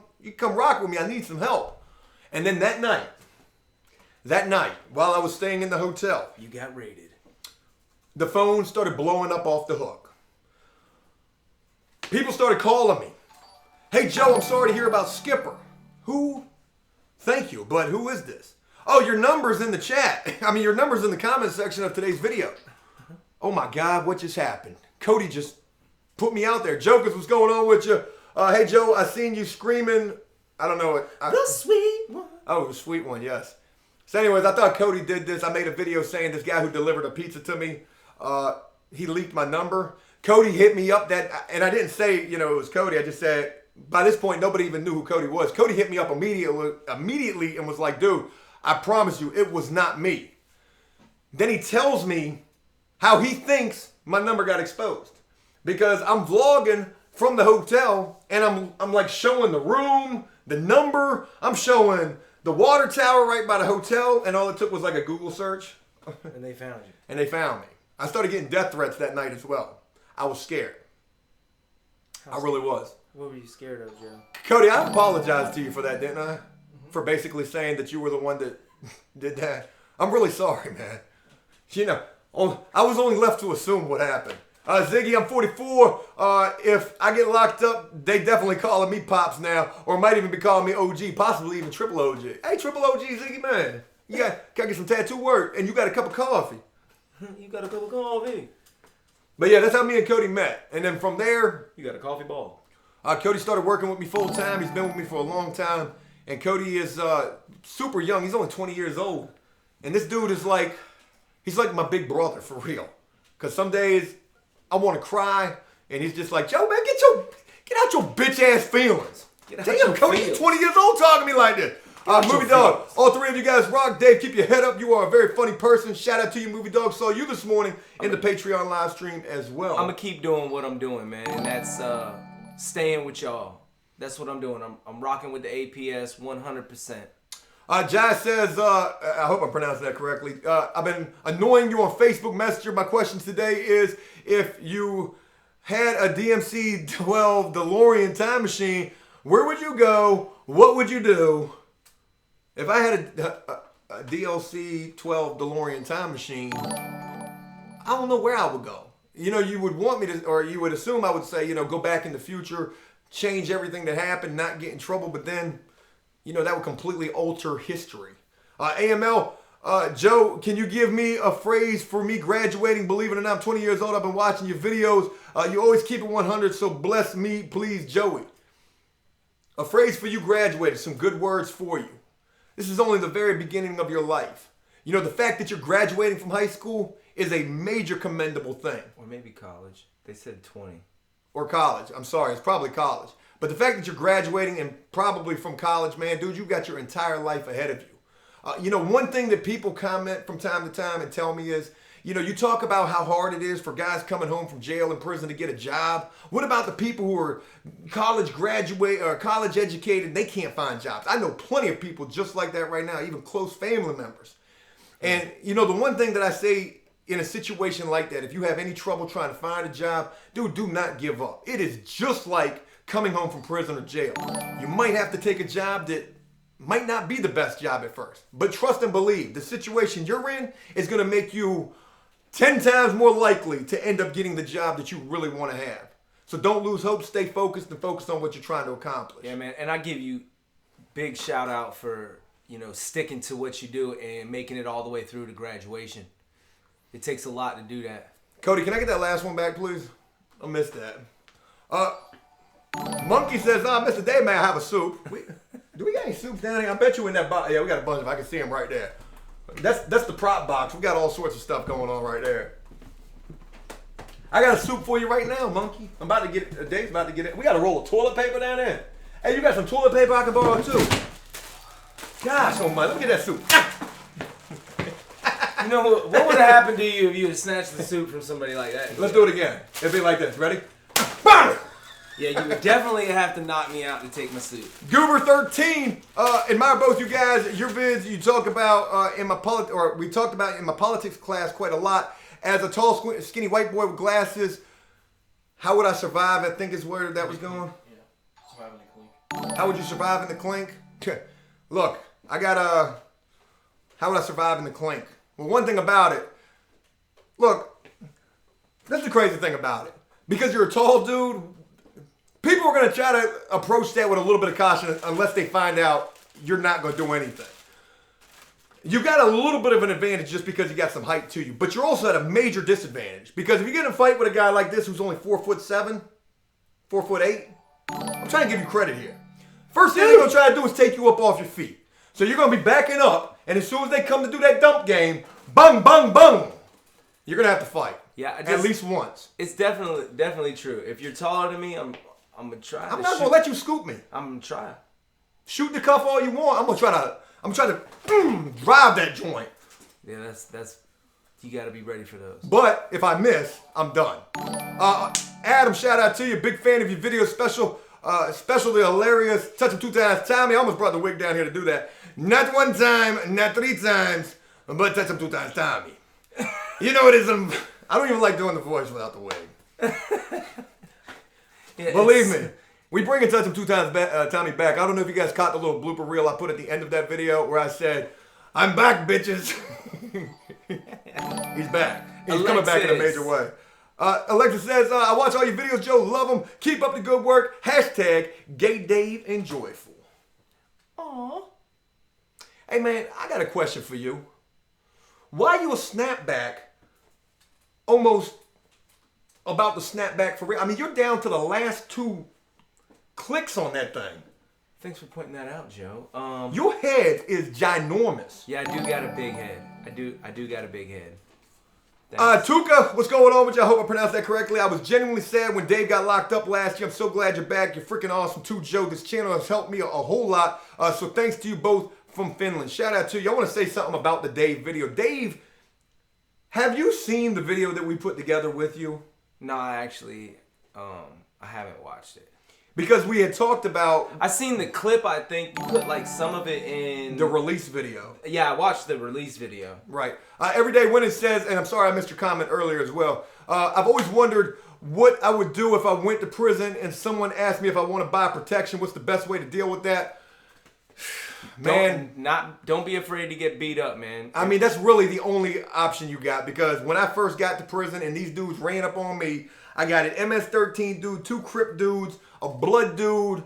rock with me. I need some help. And then that night, while I was staying in the hotel, you got raided. The phone started blowing up off the hook. People started calling me. Hey, Joe, I'm sorry to hear about Skipper. Who? Thank you, but who is this? Oh, your number's in the chat. Your number's in the comment section of today's video. Oh my God, what just happened? Cody just put me out there. Jokers, what's going on with you? Hey, Joe, I seen you screaming. I don't know it. The sweet one. Oh, the sweet one, yes. So anyways, I thought Cody did this. I made a video saying this guy who delivered a pizza to me, he leaked my number. Cody hit me up and I didn't say, it was Cody. I just said, by this point, nobody even knew who Cody was. Cody hit me up immediately and was like, dude, I promise you, it was not me. Then he tells me how he thinks my number got exposed. Because I'm vlogging from the hotel and I'm like showing the room, the number. I'm showing the water tower right by the hotel, and all it took was like a Google search. And they found you. And they found me. I started getting death threats that night as well. I was scared. I really was. What were you scared of, Joe? Cody, I apologized to you for that, didn't I? Mm-hmm. For basically saying that you were the one that did that. I'm really sorry, man. I was only left to assume what happened. Ziggy, I'm 44. If I get locked up, they definitely calling me Pops now, or might even be calling me OG, possibly even Triple OG. Hey, Triple OG, Ziggy, man. You got to get some tattoo work, and you got a cup of coffee. You got a cup of coffee. But yeah, that's how me and Cody met. And then from there, you got a coffee ball. Cody started working with me full time. He's been with me for a long time. And Cody is super young. He's only 20 years old. And this dude is he's like my big brother for real. Because some days I want to cry. And he's just like, Joe, man, get out your bitch ass feelings. Damn, Cody, you're 20 years old talking to me like this. Movie Dog, all three of you guys rock. Dave, keep your head up. You are a very funny person. Shout out to you, Movie Dog. Saw you this morning in the Patreon live stream as well. I'm going to keep doing what I'm doing, man. And that's staying with y'all. That's what I'm doing. I'm rocking with the APS 100%. Jai says, I hope I'm pronouncing that correctly. I've been annoying you on Facebook Messenger. My question today is, if you had a DMC-12 DeLorean time machine, where would you go? What would you do? If I had a DLC-12 DeLorean time machine, I don't know where I would go. You would want me to, or you would assume I would say, go back in the future, change everything that happened, not get in trouble, but then, that would completely alter history. AML, Joe, can you give me a phrase for me graduating? Believe it or not, I'm 20 years old. I've been watching your videos. You always keep it 100, so bless me, please, Joey. A phrase for you graduating, some good words for you. This is only the very beginning of your life. The fact that you're graduating from high school is a major commendable thing. Or maybe college. They said 20. or college. I'm sorry, it's probably college. But the fact that you're graduating and probably from college, man, dude, you've got your entire life ahead of you. One thing that people comment from time to time and tell me is, you talk about how hard it is for guys coming home from jail and prison to get a job. What about the people who are college graduate or college educated? They can't find jobs. I know plenty of people just like that right now, even close family members. And, the one thing that I say in a situation like that, if you have any trouble trying to find a job, dude, do not give up. It is just like coming home from prison or jail. You might have to take a job that might not be the best job at first. But trust and believe, the situation you're in is going to make you 10 times more likely to end up getting the job that you really want to have. So don't lose hope, stay focused, and focus on what you're trying to accomplish. Yeah, man, and I give you big shout out for, sticking to what you do and making it all the way through to graduation. It takes a lot to do that. Cody, can I get that last one back, please? I missed that. Monkey says, Mr. Dave, may I have a soup? Do we got any soups down here? I bet you in that box. Yeah, we got a bunch of them. I can see them right there. That's the prop box. We got all sorts of stuff going on right there. I got a soup for you right now, Monkey. I'm about to get it. Dave's about to get it. We got a roll of toilet paper down there. Hey, you got some toilet paper I can borrow too? Gosh, oh my, let me get that soup. What would have happened to you if you had snatched the soup from somebody like that? Let's do it again. It'll be like this. Ready? Bang! Yeah, you would definitely have to knock me out to take my soup. Goober13, admire both you guys. Your vids you talk about we talked about in my politics class quite a lot. As a tall, skinny white boy with glasses, how would I survive? I think is where that was going. Yeah, survive in the clink. How would you survive in the clink? Look, how would I survive in the clink? Well, one thing about it, look, that's the crazy thing about it. Because you're a tall dude, people are going to try to approach that with a little bit of caution unless they find out you're not going to do anything. You got a little bit of an advantage just because you got some height to you, but you're also at a major disadvantage because if you get in a fight with a guy like this who's only 4'7", 4'8", I'm trying to give you credit here. First thing they're going to try to do is take you up off your feet. So you're going to be backing up, and as soon as they come to do that dump game, bung, bung, bung, you're going to have to fight. Yeah, at least once. It's definitely true. If you're taller than me, I'm gonna try. I'm not gonna let you scoop me. I'm gonna try. Shoot the cuff all you want. I'm gonna try to drive that joint. Yeah, that's. You gotta be ready for those. But if I miss, I'm done. Adam, shout out to you. Big fan of your video special. Especially hilarious. Touch him 2 times. Tommy, I almost brought the wig down here to do that. Not 1 time, not 3 times, but touch him 2 times, Tommy. You know it is. I don't even like doing the voice without the wig. Yeah, believe me, we bring and touch him 2 times, Tommy back. I don't know if you guys caught the little blooper reel I put at the end of that video where I said, "I'm back, bitches." He's back. He's coming back in a major way. Alexa says, I watch all your videos, Joe. Love them. Keep up the good work. Hashtag Gay Dave and Joyful. Aww. Hey, man, I got a question for you. Why you a snapback almost about the snapback for real? I mean, you're down to the last 2 clicks on that thing. Thanks for pointing that out, Joe. Your head is ginormous. Yeah, I do got a big head. I do got a big head. Tuka, what's going on with you? I hope I pronounced that correctly. I was genuinely sad when Dave got locked up last year. I'm so glad you're back. You're freaking awesome too, Joe. This channel has helped me a whole lot. So thanks to you both from Finland. Shout out to you. I want to say something about the Dave video. Dave, have you seen the video that we put together with you? No, I actually, I haven't watched it. Because we had talked about... I seen the clip, I think. You put like some of it in... the release video. Yeah, I watched the release video. Right. Every day when it says, and I'm sorry I missed your comment earlier as well, I've always wondered what I would do if I went to prison and someone asked me if I want to buy protection. What's the best way to deal with that? Man. Don't be afraid to get beat up, man. I mean, that's really the only option you got because when I first got to prison and these dudes ran up on me, I got an MS-13 dude, 2 Crip dudes, a Blood dude.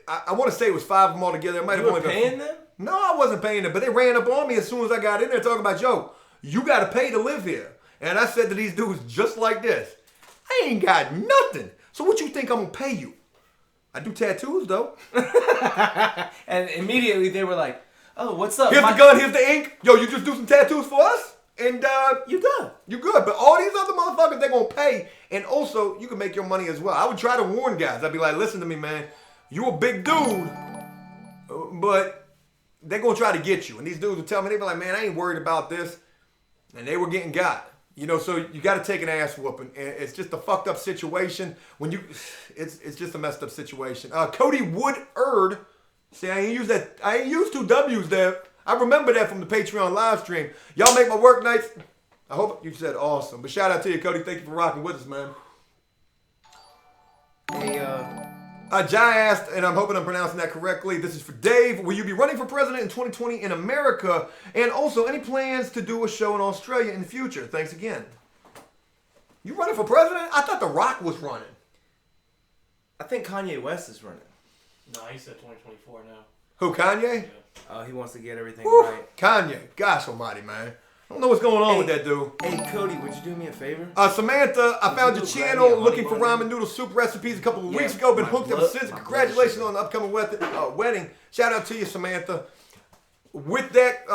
I want to say it was 5 of them all together. It might have only been paying them? No, I wasn't paying them, but they ran up on me as soon as I got in there talking about, Joe, you got to pay to live here. And I said to these dudes just like this, I ain't got nothing. So what you think I'm going to pay you? I do tattoos, though. And immediately they were like, oh, what's up? Here's the gun, here's the ink. Yo, you just do some tattoos for us? And You good. you good. But all these other motherfuckers, they're going to pay. And also, you can make your money as well. I would try to warn guys. I'd be like, listen to me, man. You a big dude, but they're going to try to get you. And these dudes will tell me, they be like, man, I ain't worried about this. And they were getting got. You know, so you got to take an ass whooping. And it's just a fucked up situation. It's just a messed up situation. Cody Woodard. See, I ain't used 2 W's there. I remember that from the Patreon live stream. Y'all make my work nights. I hope you said awesome. But shout out to you, Cody. Thank you for rocking with us, man. Hey, Jai asked, and I'm hoping I'm pronouncing that correctly. This is for Dave. Will you be running for president in 2020 in America? And also, any plans to do a show in Australia in the future? Thanks again. You running for president? I thought The Rock was running. I think Kanye West is running. No, he said 2024 now. Who, Kanye? Yeah. Oh, he wants to get everything Woo, right. Kanye. Gosh almighty, man. I don't know what's going on with that dude. Hey, Cody, would you do me a favor? Samantha, I found your you grab me channel a looking honey for bun? ramen noodle soup recipes a couple of Yeah, weeks ago. Been my hooked ever blood- since. my blood Congratulations sugar. on the upcoming wedding. Shout out to you, Samantha. With that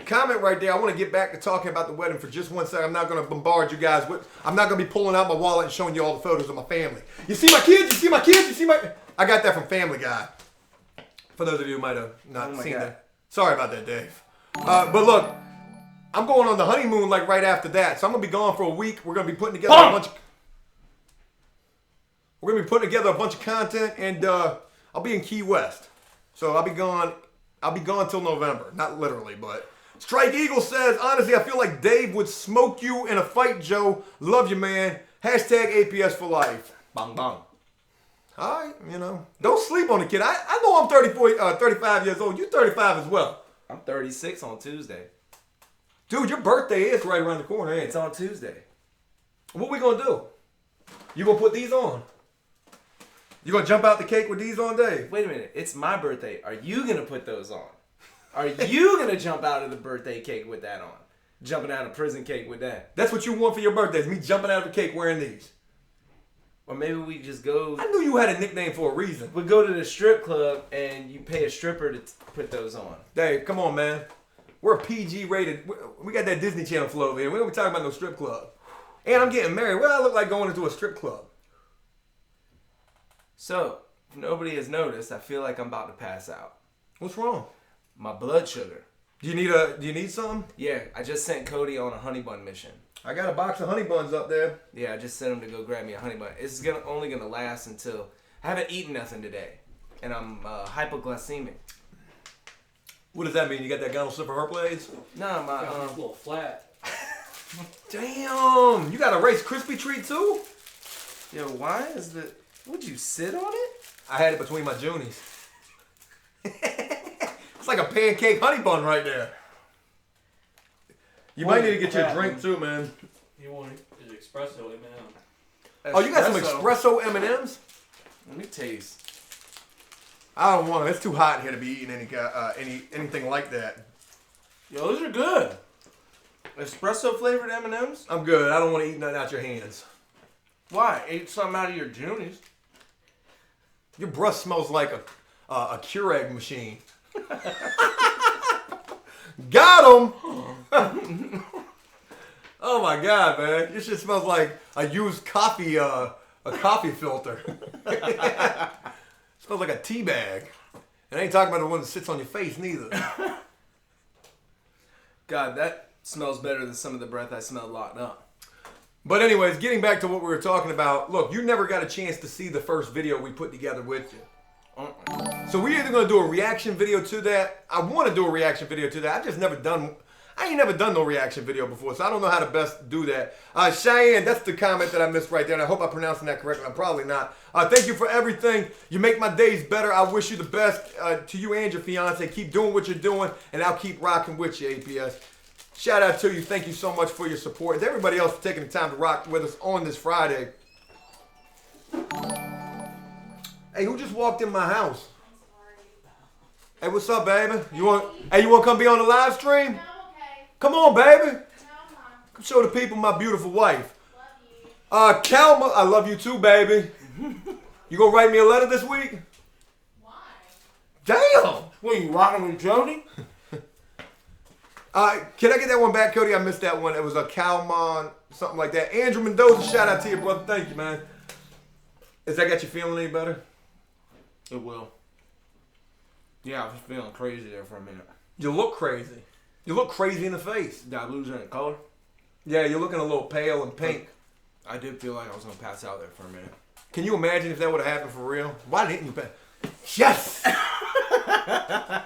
comment right there, I want to get back to talking about the wedding for just 1 second. I'm not going to bombard you guys with. I'm not going to be pulling out my wallet and showing you all the photos of my family. You see my kids? You see my kids? You see my? I got that from Family Guy. For those of you who might have not seen God. that. Sorry about that, Dave. But look, I'm going on the honeymoon like right after that. So I'm going to be gone for a week. We're going to be putting together a bunch of content, and I'll be in Key West. So I'll be gone till November. Not literally, but Strike Eagle says, honestly, I feel like Dave would smoke you in a fight, Joe. Love you, man. Hashtag APS for life. Bang, bang. All right, you know, don't sleep on the kid. I know I'm 35 years old. You're 35 as well. I'm 36 on Tuesday. Dude, your birthday is right around the corner, ain't It's it? on Tuesday. What we gonna do? You gonna put these on? You gonna jump out the cake with these on, Dave? Wait a minute. It's my birthday. Are you going to put those on? Are you going to jump out of the birthday cake with that on? Jumping out of prison cake with that? That's what you want for your birthday, is me jumping out of the cake wearing these. Or maybe we just go... I knew you had a nickname for a reason. We go to the strip club and you pay a stripper to put those on. Dave, come on, man. We're a PG rated. We got that Disney Channel flow over here. We don't be talking about no strip club. And I'm getting married. What do I look like going into a strip club? So, if nobody has noticed, I feel like I'm about to pass out. What's wrong? My blood sugar. Do you need something? Yeah, I just sent Cody on a honey bun mission. I got a box of honey buns up there. Yeah, I just sent him to go grab me a honey bun. It's only gonna last until... I haven't eaten nothing today. And I'm hypoglycemic. What does that mean? You got that Donald Silver Herblades? Nah, my... Got a little flat. Damn! You got a Rice Krispie treat too? Yo, why is the... Would you sit on it? I had it between my Junies. It's like a pancake honey bun right there. You might need to get you a drink too, man. You want his espresso, M&M. Oh, you got some espresso M&Ms? Let me taste. I don't want it. It's too hot in here to be eating anything like that. Yo, those are good. Espresso flavored M&Ms? I'm good. I don't want to eat nothing out your hands. Why? Ate something out of your Junies. Your breath smells like a Keurig machine. Got him! Oh my God, man! This shit smells like a used coffee, a coffee filter. Smells like a tea bag. And I ain't talking about the one that sits on your face neither. God, that smells better than some of the breath I smelled locked up. But anyways, getting back to what we were talking about. Look, you never got a chance to see the first video we put together with you. So we're either going to do a reaction video to that. I want to do a reaction video to that. I ain't never done no reaction video before, so I don't know how to best do that. Cheyenne, that's the comment that I missed right there, and I hope I'm pronouncing that correctly. I'm probably not. Thank you for everything. You make my days better. I wish you the best to you and your fiance. Keep doing what you're doing, and I'll keep rocking with you, APS. Shout out to you. Thank you so much for your support. And to everybody else for taking the time to rock with us on this Friday. Hey, who just walked in my house? Hey, what's up, baby? You want to come be on the live stream? No, okay. Come on, baby. No, I'm not. Come show the people my beautiful wife. Love you. Kalma, I love you too, baby. You gonna write me a letter this week? Why? Damn. What, you rocking with Jody? Can I get that one back, Cody? I missed that one. It was a Calmon, something like that. Andrew Mendoza, shout out to you, brother. Thank you, man. Has that got you feeling any better? It will. Yeah, I was feeling crazy there for a minute. You look crazy. You look crazy in the face. Did I lose any color? Yeah, you're looking a little pale and pink. I did feel like I was going to pass out there for a minute. Can you imagine if that would have happened for real? Why didn't you pass? Yes!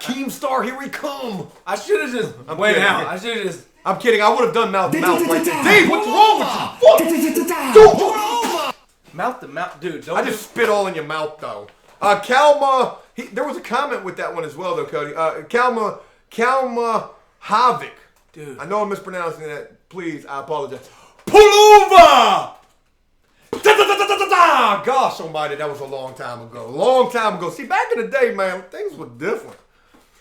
Keemstar, here we come. I should have just I'm went kidding. out. I should have just... I'm kidding. I would have done mouth to mouth right there. Dave, what's wrong with you? Fuck! Mouth to mouth. Dude, don't I just spit all in your mouth, though. Kalma, there was a comment with that one as well, though, Cody. Kalma Havik. Dude. I know I'm mispronouncing that. Please, I apologize. Pulluva! Gosh almighty, that was a long time ago. Long time ago. See, back in the day, man, things were different.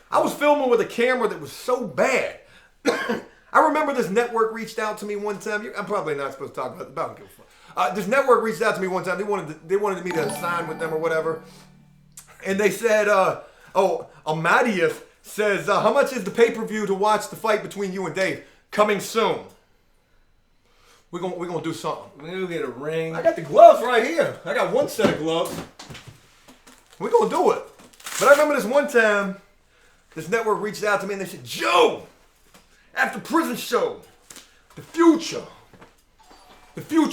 I was filming with a camera that was so bad. I remember this network reached out to me one time. I'm probably not supposed to talk about it, but I don't give a fuck. This network reached out to me one time. They wanted me to sign with them or whatever. And they said, Amadeus says, how much is the pay-per-view to watch the fight between you and Dave? Coming soon. We're gonna do something. We're going to get a ring. I got the gloves right here. I got one set of gloves. We're gonna do it. But I remember this one time, this network reached out to me and they said, Joe, After Prison Show, the future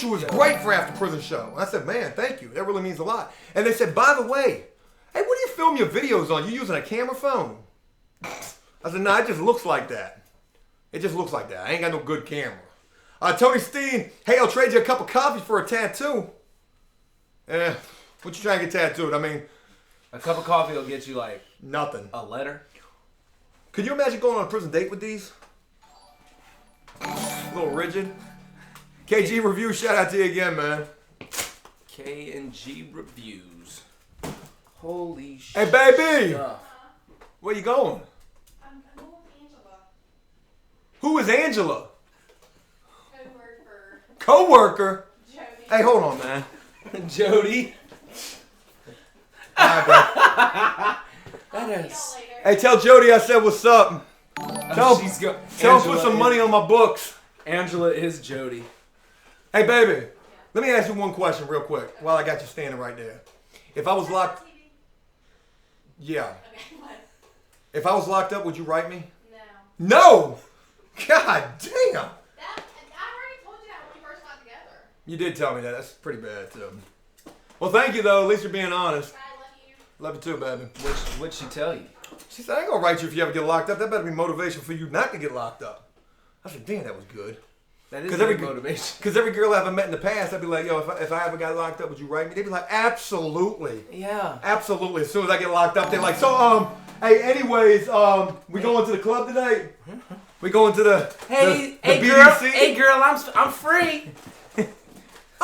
was great for After Prison Show. And I said, man, thank you. That really means a lot. And they said, by the way, hey, what do you film your videos on? You using a camera phone? I said, no, it just looks like that. It just looks like that. I ain't got no good camera. Tony Steen, hey, I'll trade you a cup of coffee for a tattoo. What you trying to get tattooed? I mean, A cup of coffee will get you, like, nothing. a letter. Could you imagine going on a prison date with these? A little rigid. KG Review, shout out to you again, man. K&G Reviews. Holy shit. Hey, baby! Where you going? I'm going with Angela. Who is Angela? Co-worker. Co-worker? Jody. Hey, hold on, man. Jody. All right, I'll see That y'all is- later. hey, tell Jody I said what's up. Tell him put some money on my books. Angela is Jody. Hey, baby. Let me ask you one question real quick while I got you standing right there. If I was locked... TV? Yeah. Okay, what? If I was locked up, would you write me? No. No! God damn! I already told you that when we first got together. You did tell me that. That's pretty bad, too. Well, thank you, though. At least you're being honest. I love you. Love you, too, baby. What'd she tell you? She said, I ain't gonna write you if you ever get locked up. That better be motivation for you not to get locked up. I said, damn, that was good. That is 'Cause every every- motivation. Because every girl I ever met in the past, I'd be like, yo, if I ever got locked up, would you write me? They'd be like, absolutely. Yeah. Absolutely. As soon as I get locked up, they're like, so, hey, anyways, we going to the club tonight? We going to the Hey, the hey, BDC? girl, I'm free.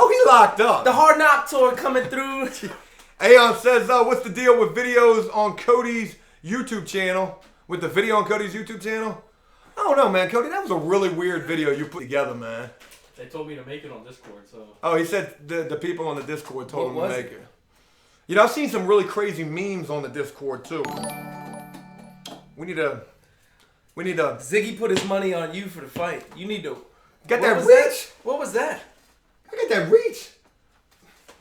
Oh, he locked up. The Hard Knock tour coming through. Aeon says, what's the deal with videos on Cody's YouTube channel? With the video on Cody's YouTube channel? I don't know, man. Cody, that was a really weird video you put together, man. They told me to make it on Discord, so. Oh, he said the people on the Discord told him What to was make it. You know, I've seen some really crazy memes on the Discord, too. We need to... Ziggy put his money on you for the fight. You need to... Got What that was reach? What was that? I got that reach.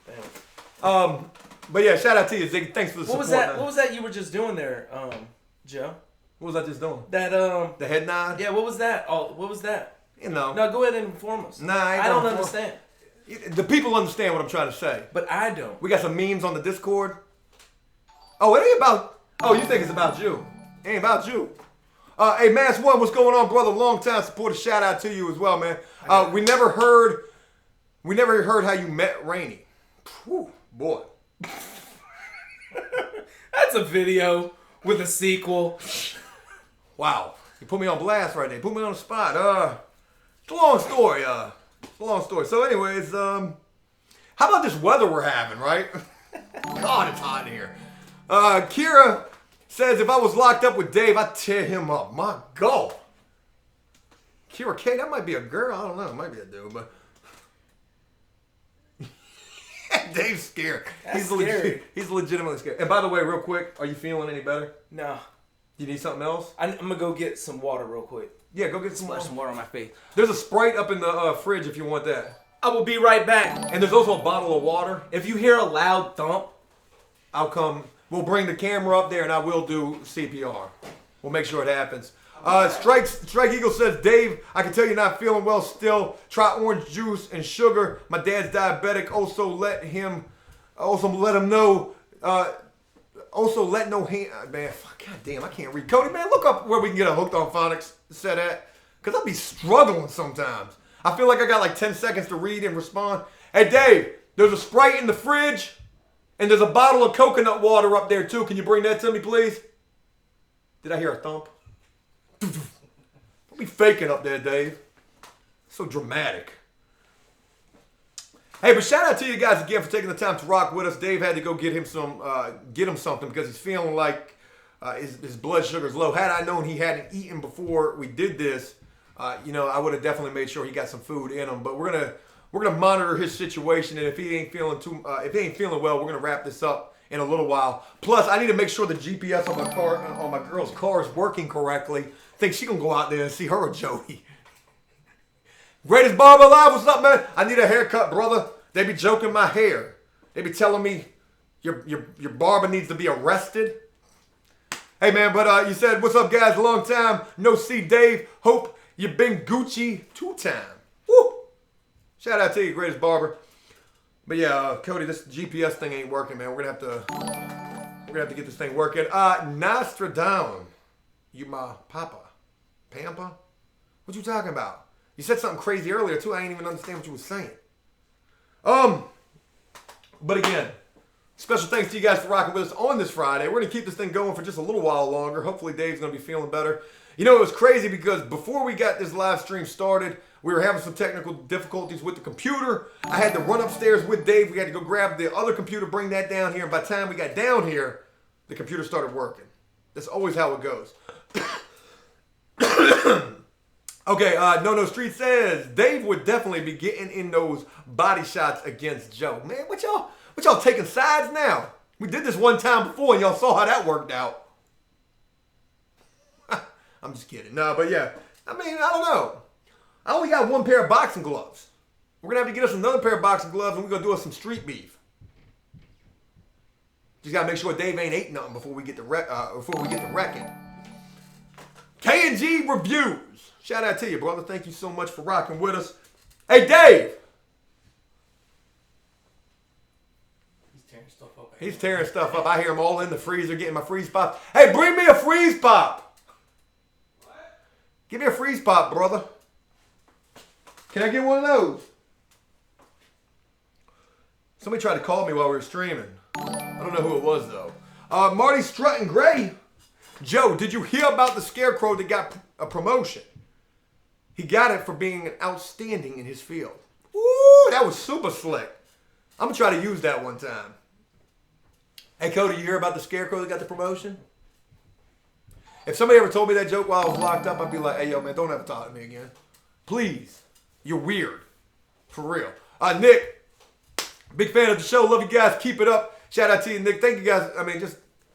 Damn. But yeah, shout out to you, Ziggy. Thanks for the What support. was that? man. What was that you were just doing there, Joe? What was I just doing? That The head nod? Yeah. What was that? Oh, what was that? You know. No, go ahead and inform us. Nah, I ain't I don't gonna understand. The people understand what I'm trying to say. But I don't. We got some memes on the Discord. Oh, it ain't about... Oh, you think it's about you. It ain't about you. Hey, Mass One, what's going on, brother? Long time supporter. Shout out to you as well, man. We never heard how you met Rainey. Whew, boy. That's a video with a sequel. Wow. You put me on blast right there. Put me on the spot. It's a long story. It's a long story. So anyways, how about this weather we're having, right? God, it's hot in here. Kira says, if I was locked up with Dave, I'd tear him up. My God. Kira K, that might be a girl. I don't know. It might be a dude, but... Dave's scared. That's scary. He's legitimately scared. And by the way, real quick, are you feeling any better? No. You need something else? I'm gonna go get some water real quick. Yeah, go get some Splash some water on my face. There's a Sprite up in the fridge if you want that. I will be right back. And there's also a bottle of water. If you hear a loud thump, I'll come. We'll bring the camera up there and I will do CPR. We'll make sure it happens. Strike Eagle says, Dave, I can tell you're not feeling well still. Try orange juice and sugar. My dad's diabetic. Also let him know. Also let no hand. Man, god damn, I can't read. Cody, man, look up where we can get a Hooked on Phonics set at. Because I'll be struggling sometimes. I feel like I got like 10 seconds to read and respond. Hey, Dave, there's a Sprite in the fridge. And there's a bottle of coconut water up there, too. Can you bring that to me, please? Did I hear a thump? Don't be faking up there, Dave. So dramatic. Hey, but shout out to you guys again for taking the time to rock with us. Dave had to go get him something because he's feeling like his blood sugar's low. Had I known he hadn't eaten before we did this, I would have definitely made sure he got some food in him. But we're gonna monitor his situation, and if he ain't feeling well, we're gonna wrap this up in a little while. Plus, I need to make sure the GPS on my girl's car is working correctly. Think she gonna go out there and see her or Jody. Greatest barber alive, what's up, man? I need a haircut, brother. They be joking my hair. They be telling me your barber needs to be arrested. Hey, man, but you said, what's up, guys? Long time no see, Dave. Hope you been Gucci 2 times. Woo! Shout out to you, greatest barber. But yeah, Cody, this GPS thing ain't working, man. We're gonna have to get this thing working. Nostradamus, you my papa, Pampa? What you talking about? You said something crazy earlier too. I didn't even understand what you were saying. But again, special thanks to you guys for rocking with us on this Friday. We're gonna keep this thing going for just a little while longer. Hopefully, Dave's gonna be feeling better. You know, it was crazy because before we got this live stream started, we were having some technical difficulties with the computer. I had to run upstairs with Dave. We had to go grab the other computer, bring that down here. And by the time we got down here, the computer started working. That's always how it goes. Okay, No Street says, Dave would definitely be getting in those body shots against Joe. Man, what y'all taking sides now? We did this one time before and y'all saw how that worked out. I'm just kidding. No, but yeah. I mean, I don't know. I only got one pair of boxing gloves. We're going to have to get us another pair of boxing gloves and we're going to do us some street beef. Just got to make sure Dave ain't ate nothing before we get to wrecking. K&G Reviews. Shout out to you, brother. Thank you so much for rocking with us. Hey, Dave. He's tearing stuff up. I hear him all in the freezer getting my freeze pop. Hey, bring me a freeze pop. What? Give me a freeze pop, brother. Can I get one of those? Somebody tried to call me while we were streaming. I don't know who it was, though. Marty Strutting Gray. Joe, did you hear about the Scarecrow that got a promotion? He got it for being outstanding in his field. Ooh, that was super slick. I'm going to try to use that one time. Hey, Cody, you hear about the Scarecrow that got the promotion? If somebody ever told me that joke while I was locked up, I'd be like, hey, yo, man, don't ever talk to me again. Please. You're weird. For real. Nick, big fan of the show. Love you guys. Keep it up. Shout out to you, Nick. Thank you guys. I mean,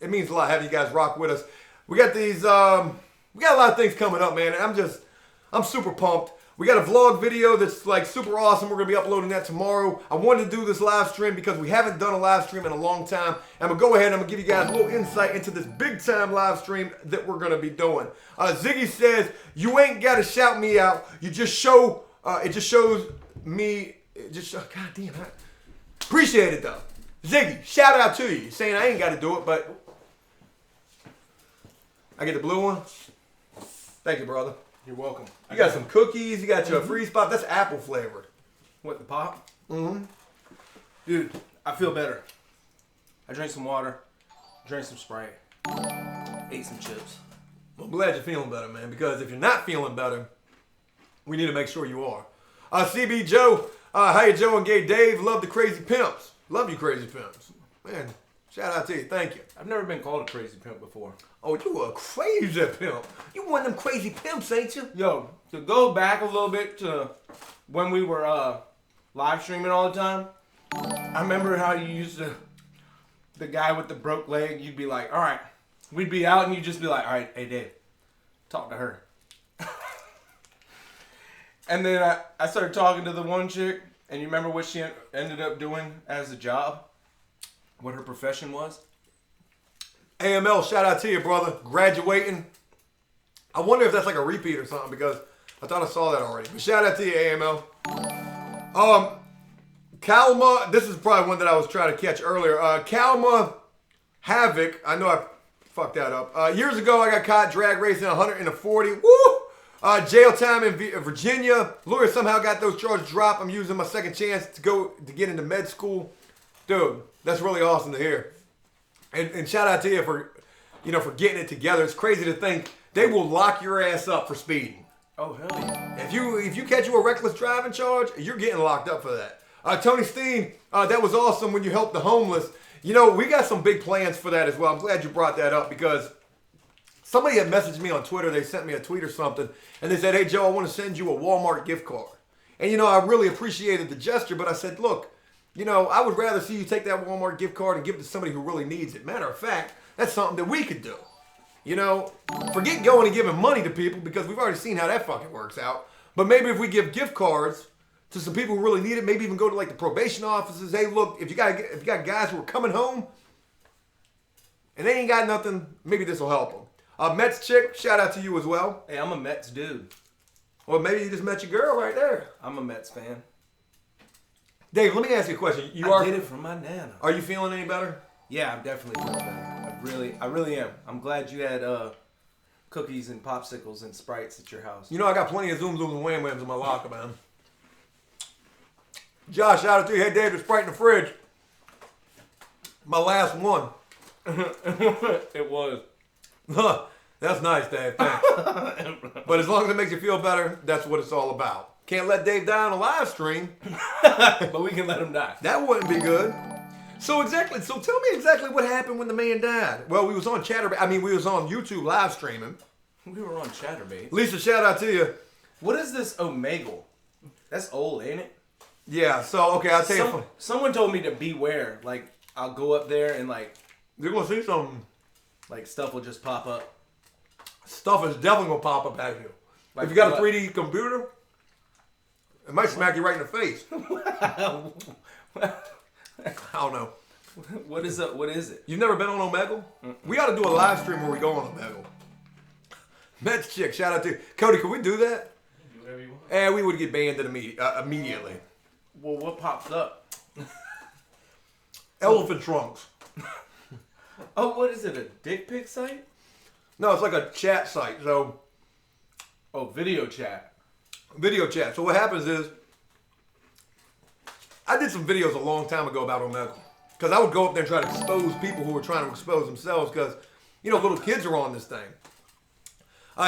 it means a lot having you guys rock with us. We got these, we got a lot of things coming up, man. And I'm super pumped. We got a vlog video that's like super awesome. We're going to be uploading that tomorrow. I wanted to do this live stream because we haven't done a live stream in a long time. I'm going to go ahead and I'm going to give you guys a little insight into this big time live stream that we're going to be doing. Ziggy says, you ain't got to shout me out. You just show, it just shows me, God damn, I appreciate it though. Ziggy, shout out to you. Saying I ain't got to do it, but I get the blue one. Thank you, brother. You're welcome. You got some cookies. You got your freeze pop. That's apple flavored. What, the pop? Mm-hmm. Dude, I feel better. I drank some water, drank some Sprite, ate some chips. I'm glad you're feeling better, man, because if you're not feeling better, we need to make sure you are. CB Joe, hey Joe and Gay Dave, love the crazy pimps. Love you crazy pimps. Man, shout out to you. Thank you. I've never been called a crazy pimp before. Oh, you a crazy pimp. You one of them crazy pimps, ain't you? Yo, to go back a little bit to when we were live streaming all the time, I remember how you used to, the guy with the broke leg, you'd be like, all right, We'd be out and you'd just be like, all right, hey, Dave, talk to her. And then I started talking to the one chick, and you remember what she ended up doing as a job? What her profession was? AML, shout out to you, brother. Graduating. I wonder if that's like a repeat or something because I thought I saw that already. But shout out to you, AML. Kalma, this is probably one that I was trying to catch earlier. Kalma Havoc, I know I fucked that up. Years ago, I got caught drag racing 140. Woo! Jail time in Virginia. Lawyer somehow got those charges dropped. I'm using my second chance to get into med school. Dude, that's really awesome to hear. And shout out to you for getting it together. It's crazy to think they will lock your ass up for speeding. Oh, hell yeah. If you catch you a reckless driving charge, you're getting locked up for that. Tony Steen, that was awesome when you helped the homeless. You know, we got some big plans for that as well. I'm glad you brought that up because somebody had messaged me on Twitter. They sent me a tweet or something, and they said, hey, Joe, I want to send you a Walmart gift card. And, you know, I really appreciated the gesture, but I said, look, you know, I would rather see you take that Walmart gift card and give it to somebody who really needs it. Matter of fact, that's something that we could do. You know, forget going and giving money to people because we've already seen how that fucking works out. But maybe if we give gift cards to some people who really need it, maybe even go to like the probation offices. Hey, look, if you got guys who are coming home and they ain't got nothing, maybe this will help them. Mets chick, shout out to you as well. Hey, I'm a Mets dude. Well, maybe you just met your girl right there. I'm a Mets fan. Dave, let me ask you a question. I did it from my nana. Are you feeling any better? Yeah, I'm definitely feeling better. I really am. I'm glad you had cookies and popsicles and Sprites at your house. You know, I got plenty of Zoom Zooms and Wham Whams in my locker, man. Josh, shout out to you. Hey, Dave, the Sprite in the fridge. My last one. It was. That's nice, Dave. Thanks. But as long as it makes you feel better, that's what it's all about. Can't let Dave die on a live stream. But we can let him die. That wouldn't be good. So tell me exactly what happened when the man died. Well, we was on we was on YouTube live streaming. We were on Chatterbait. Lisa, shout out to you. What is this Omegle? That's old, ain't it? Yeah, so okay, I'll tell you. Someone told me to beware. Like, I'll go up there and like You're gonna see something. Like stuff will just pop up. Stuff is definitely gonna pop up at you. Like if you got a 3D computer, it might smack you right in the face. I don't know. What is it? You've never been on Omegle? We ought to do a live stream where we go on Omegle. Mets chick, shout out to you. Cody, can we do that? Do whatever you want. And we would get banned immediately. Well, what pops up? Elephant trunks. Oh, what is it? A dick pic site? No, it's like a chat site. So, video chat. Video chat. So what happens is, I did some videos a long time ago about Omegle. Because I would go up there and try to expose people who were trying to expose themselves because, you know, little kids are on this thing.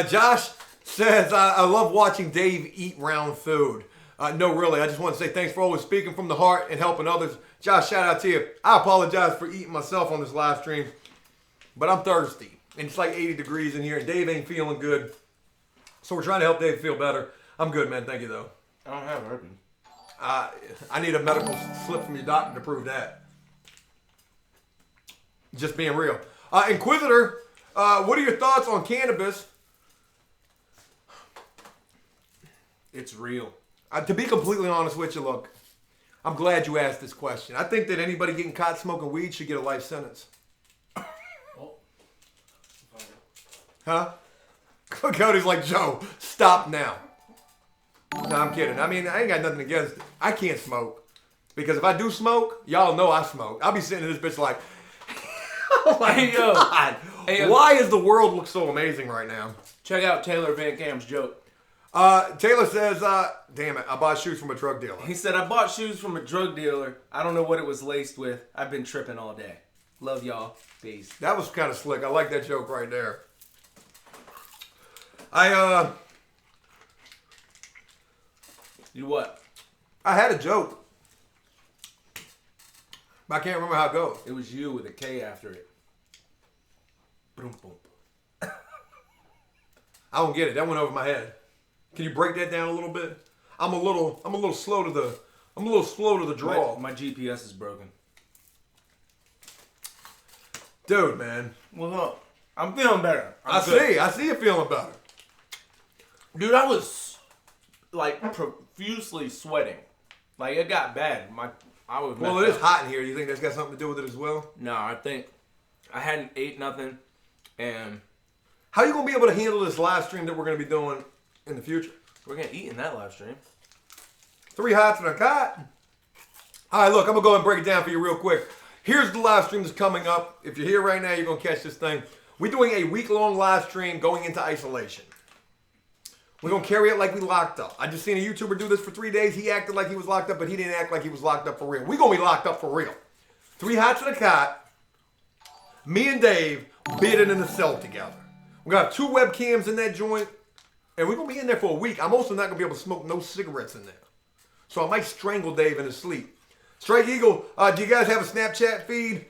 Josh says, I love watching Dave eat round food. No, really, I just want to say thanks for always speaking from the heart and helping others. Josh, shout out to you. I apologize for eating myself on this live stream, but I'm thirsty. And it's like 80 degrees in here, and Dave ain't feeling good. So we're trying to help Dave feel better. I'm good, man. Thank you, though. I don't have herpes. I need a medical slip from your doctor to prove that. Just being real. Inquisitor, what are your thoughts on cannabis? It's real. To be completely honest with you, look, I'm glad you asked this question. I think that anybody getting caught smoking weed should get a life sentence. Oh. Huh? Cody's like, Joe, stop now. No, I'm kidding. I mean, I ain't got nothing against it. I can't smoke. Because if I do smoke, y'all know I smoke. I'll be sitting in this bitch like, oh my God. Hey, why does the world look so amazing right now? Check out Taylor Van Cam's joke. Taylor says, damn it, I bought shoes from a drug dealer. He said, I bought shoes from a drug dealer. I don't know what it was laced with. I've been tripping all day. Love y'all. Peace. That was kind of slick. I like that joke right there. You what? I had a joke. But I can't remember how it goes. It was you with a K after it. Boom, boom. I don't get it. That went over my head. Can you break that down a little bit? I'm a little slow to the draw. My GPS is broken. Dude, man. What's up? I'm feeling better. I see you feeling better. Dude, I was like profusely sweating. Like it got bad. Well, it is hot in here. You think that's got something to do with it as well? No, I think I hadn't ate nothing, and how are you gonna be able to handle this live stream that we're gonna be doing in the future? we're gonna eat in that live stream. 3 hots and a cot. All right, look, I'm gonna go ahead and break it down for you real quick. Here's the live stream that's coming up. If you're here right now, you're gonna catch this thing. We're doing a week-long live stream going into isolation. We're gonna carry it like we locked up. I just seen a YouTuber do this for 3 days. He acted like he was locked up, but he didn't act like he was locked up for real. We're gonna be locked up for real. 3 hots and a cot. Me and Dave bidding in the cell together. We're gonna have 2 webcams in that joint, and we're gonna be in there for a week. I'm also not gonna be able to smoke no cigarettes in there. So I might strangle Dave in his sleep. Strike Eagle, do you guys have a Snapchat feed?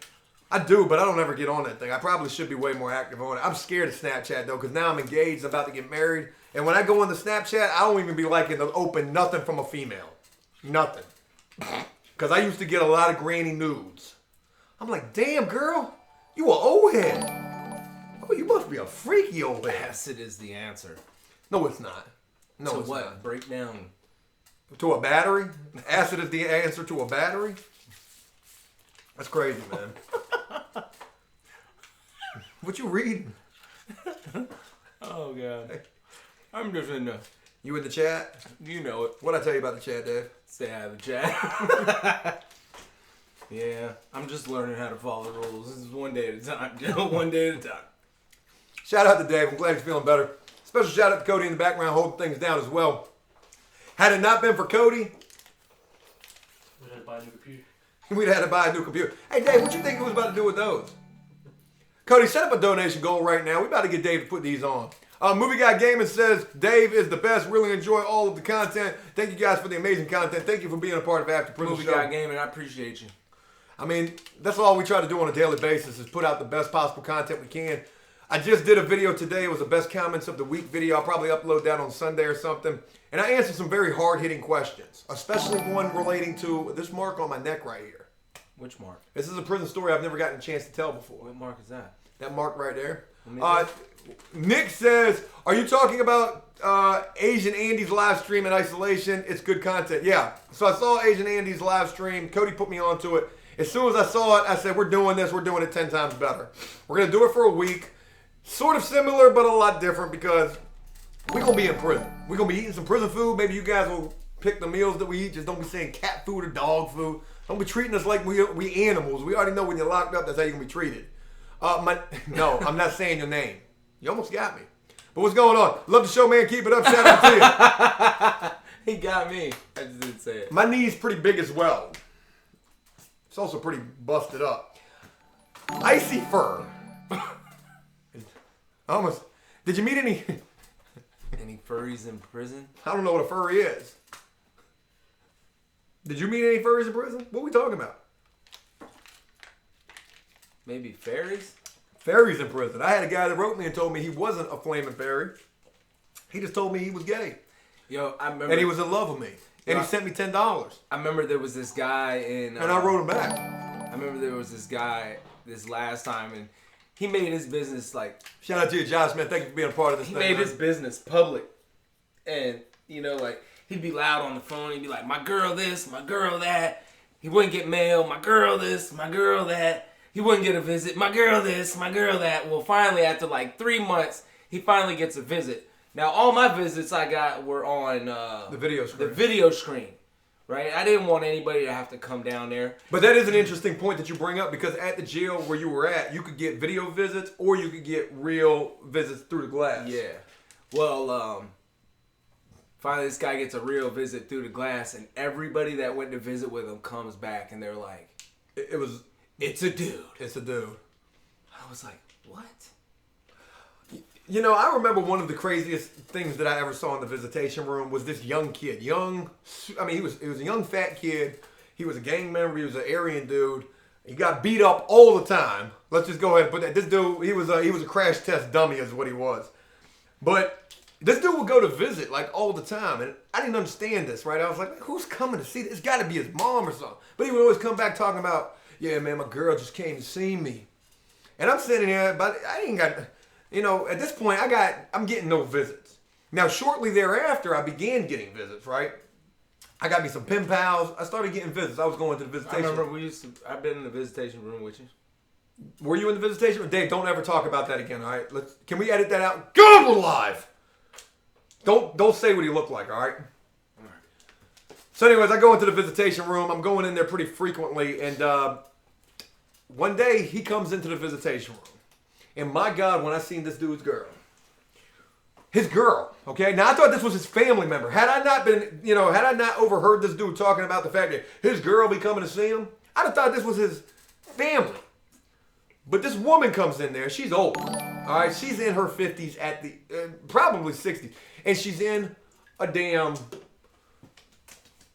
I do, but I don't ever get on that thing. I probably should be way more active on it. I'm scared of Snapchat, though, because now I'm engaged, about to get married. And when I go into Snapchat, I don't even be liking to open nothing from a female. Nothing. Because I used to get a lot of granny nudes. I'm like, damn, girl, you an old head. Oh, you must be a freaky old head. Acid is the answer. No, it's not. No, So it's what? not. Break down. To a battery? Acid is the answer to a battery? That's crazy, man. What you reading? Oh god. I'm just in the. You in the chat? You know it. What'd I tell you about the chat, Dave? Stay out of the chat. Yeah, I'm just learning how to follow the rules. This is one day at a time, Joe. One day at a time. Shout out to Dave. I'm glad he's feeling better. Special shout out to Cody in the background holding things down as well. Had it not been for Cody, We'd have to buy a new computer. we'd have had to buy a new computer. Hey, Dave, what you think we was about to do with those? Cody, set up a donation goal right now. We're about to get Dave to put these on. Movie Guy Gaming says, Dave is the best. Really enjoy all of the content. Thank you guys for the amazing content. Thank you for being a part of AfterPrisonShow. Movie Guy Gaming, I appreciate you. I mean, that's all we try to do on a daily basis is put out the best possible content we can. I just did a video today. It was the best comments of the week video. I'll probably upload that on Sunday or something. And I answered some very hard-hitting questions, especially one relating to this mark on my neck right here. Which mark? This is a prison story I've never gotten a chance to tell before. What mark is that? That mark right there. Let me Nick says, are you talking about Asian Andy's live stream in isolation? It's good content. Yeah. So I saw Asian Andy's live stream. Cody put me onto it. As soon as I saw it, I said, we're doing this. We're doing it 10 times better. We're going to do it for a week. Sort of similar, but a lot different because we're going to be in prison. We're going to be eating some prison food. Maybe you guys will pick the meals that we eat. Just don't be saying cat food or dog food. Don't be treating us like we animals. We already know when you're locked up, that's how you're going to be treated. No, I'm not saying your name. You almost got me. But what's going on? Love the show, man. Keep it up. Shout out to you. He got me. I just didn't say it. My knee's pretty big as well. It's also pretty busted up. Icy fur. Almost. Did you meet any? Any furries in prison? I don't know what a furry is. Did you meet any furries in prison? What are we talking about? Maybe fairies? Fairies in prison. I had a guy that wrote me and told me he wasn't a flaming fairy. He just told me he was gay. Yo, I remember. And he was in love with me. And he sent me $10. I remember there was this guy in. And I wrote him back. I remember there was this guy this last time, and he made his business like. Shout out to you, Josh, man. Thank you for being a part of this He thing. made man. his business public, and you know, like he'd be loud on the phone. He'd be like, "My girl this, my girl that." He wouldn't get mail. My girl this, my girl that. He wouldn't get a visit. My girl this, my girl that. Well, finally, after like 3 months, he finally gets a visit. Now, all my visits I got were on the video screen. The video screen, right? I didn't want anybody to have to come down there. But that is an interesting point that you bring up because at the jail where you were at, you could get video visits or you could get real visits through the glass. Yeah. Well, finally this guy gets a real visit through the glass, and everybody that went to visit with him comes back, and they're like, it's a dude. It's a dude. I was like, what? You know, I remember one of the craziest things that I ever saw in the visitation room was this young kid. He was a young fat kid. He was a gang member. He was an Aryan dude. He got beat up all the time. Let's just go ahead and put that. This dude, he was a crash test dummy is what he was. But this dude would go to visit like all the time. And I didn't understand this, right? I was like, who's coming to see this? It's got to be his mom or something. But he would always come back talking about, yeah, man, my girl just came to see me. And I'm sitting here, but I ain't got... you know, at this point, I'm getting no visits. Now, shortly thereafter, I began getting visits, right? I got me some pen pals. I started getting visits. I was going to the visitation. I remember I've been in the visitation room with you. Were you in the visitation room? Dave, don't ever talk about that again, all right? Can we edit that out? God, we're live! Don't say what he looked like, all right? So anyways, I go into the visitation room. I'm going in there pretty frequently, and one day he comes into the visitation room. And my God, when I seen this dude's girl. His girl, okay? Now, I thought this was his family member. Had I not overheard this dude talking about the fact that his girl be coming to see him, I'd have thought this was his family. But this woman comes in there. She's old, all right? She's in her 50s at the, probably 60s. And she's in a damn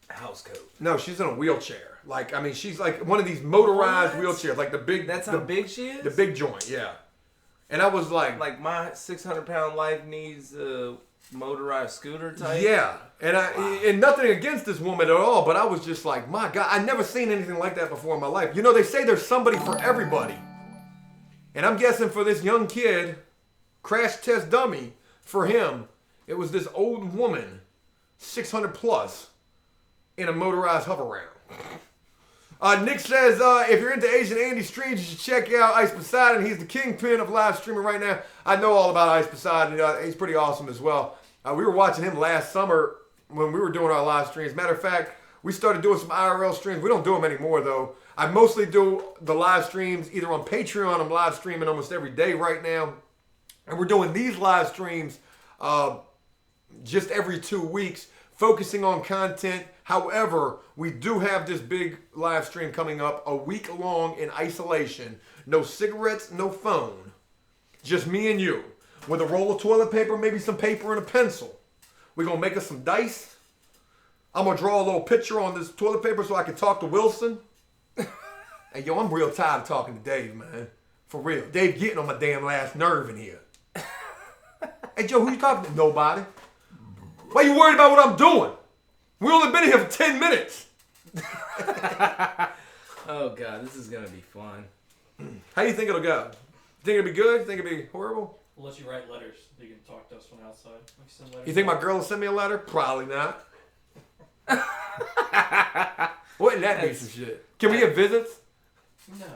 house coat. No, she's in a wheelchair. Like, I mean, she's like one of these motorized wheelchairs. Like the big. That's how big she is? The big joint, yeah. And I was like my 600-pound life needs a motorized scooter type. Yeah, and nothing against this woman at all, but I was just like, my God, I never seen anything like that before in my life. You know, they say there's somebody for everybody, and I'm guessing for this young kid, crash test dummy, for him, it was this old woman, 600 plus, in a motorized hover round. Nick says, if you're into Asian Andy streams, you should check out Ice Poseidon. He's the kingpin of live streaming right now. I know all about Ice Poseidon. He's pretty awesome as well. We were watching him last summer when we were doing our live streams. Matter of fact, we started doing some IRL streams. We don't do them anymore, though. I mostly do the live streams either on Patreon. I'm live streaming almost every day right now. And we're doing these live streams just every 2 weeks, focusing on content. However, we do have this big live stream coming up a week long in isolation. No cigarettes, no phone. Just me and you. With a roll of toilet paper, maybe some paper and a pencil. We're going to make us some dice. I'm going to draw a little picture on this toilet paper so I can talk to Wilson. Hey, yo, I'm real tired of talking to Dave, man. For real. Dave getting on my damn last nerve in here. Hey, Joe, who you talking to? Nobody. Why you worried about what I'm doing? We only been here for 10 minutes. Oh, God, this is going to be fun. How do you think it'll go? Think it'll be good? Think it'll be horrible? We'll let you write letters. You can talk to us from outside. We can send letters. You think my girl will send me a letter? Probably not. Wouldn't that be some shit? Can we get visits? No.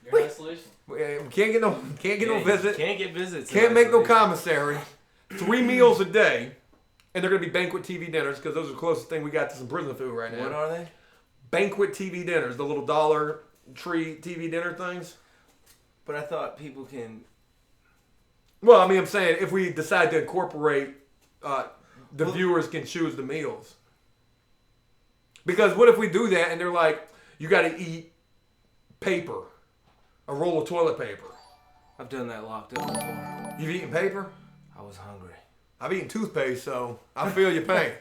You're in isolation. We can't get no visits. Can't get visits. Can't make no commissary. 3 meals a day. And they're going to be banquet TV dinners because those are the closest thing we got to some prison food right now. What are they? Banquet TV dinners. The little Dollar Tree TV dinner things. But I thought people can... Well, I mean, I'm saying if we decide to incorporate, the viewers can choose the meals. Because what if we do that and they're like, you got to eat paper. A roll of toilet paper. I've done that locked up before. You've eaten paper? I was hungry. I've eaten toothpaste, so I feel your pain.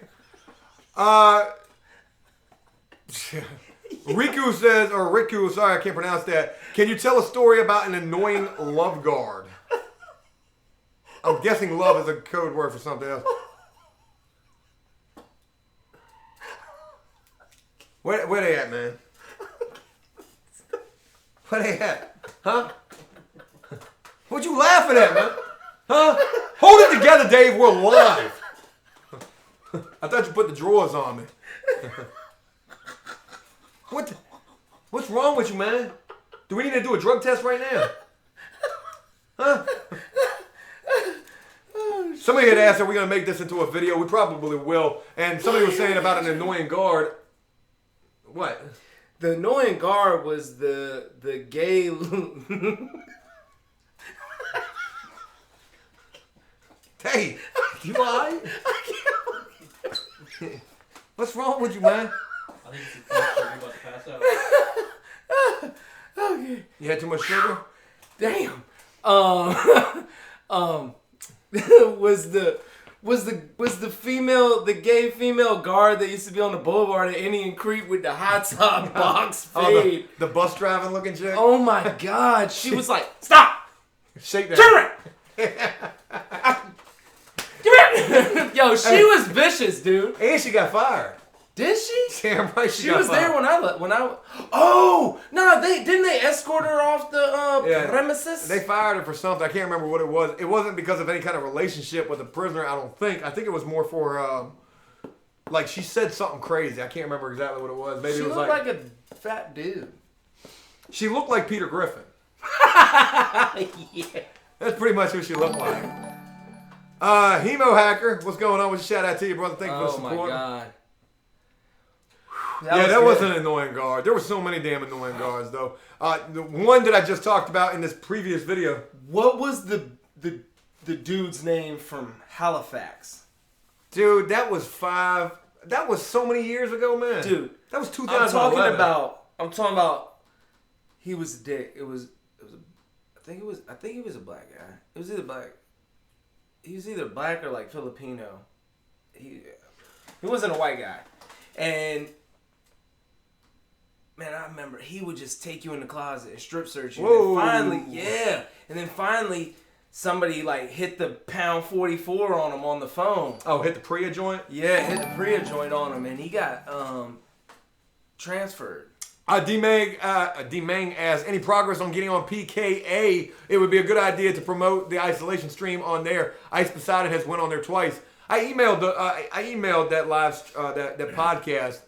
Riku says, or Riku, sorry, I can't pronounce that. Can you tell a story about an annoying love guard? I'm guessing love is a code word for something else. Where they at, man? Where they at? Huh? What you laughing at, man? Huh? Hold it together, Dave. We're live. I thought you put the drawers on me. What's wrong with you, man? Do we need to do a drug test right now? Huh? Somebody had asked, are we going to make this into a video? We probably will. And somebody was saying about an annoying guard. What? The annoying guard was the gay... Hey, you alright? What's wrong with you, man? I think it's you're about to pass out. Okay. You had too much sugar? Damn. Was the gay female guard that used to be on the boulevard at Indian Creek with the high top box fade? Oh, the bus driving looking chick? Oh my God. She was like, stop! Shake that. Turn it! Yo, she was vicious, dude. And she got fired. Did she? Damn right She was there when I Oh no! Didn't they escort her off the premises? They fired her for something. I can't remember what it was. It wasn't because of any kind of relationship with the prisoner. I don't think. I think it was more for like she said something crazy. I can't remember exactly what it was. Maybe She it was looked like a fat dude. She looked like Peter Griffin. Yeah. That's pretty much what she looked like. Hemo Hacker, what's going on? Shout out to you, brother. Thank you for the support. Oh my god. That was an annoying guard. There were so many damn annoying guards, though. The one that I just talked about in this previous video. What was the dude's name from Halifax? Dude, that was so many years ago, man. Dude, that was 2011. I'm talking about. He was a dick. I think he was a black guy. It was either black. He was either black or like Filipino. He wasn't a white guy, and. Man, I remember he would just take you in the closet and strip search you. Whoa. And then finally, somebody like hit the pound 44 on him on the phone. Oh, hit the Priya joint? Yeah, hit the Priya joint on him, and he got transferred. D-Mang asks, any progress on getting on PKA? It would be a good idea to promote the isolation stream on there. Ice Poseidon has went on there twice. I emailed that that podcast.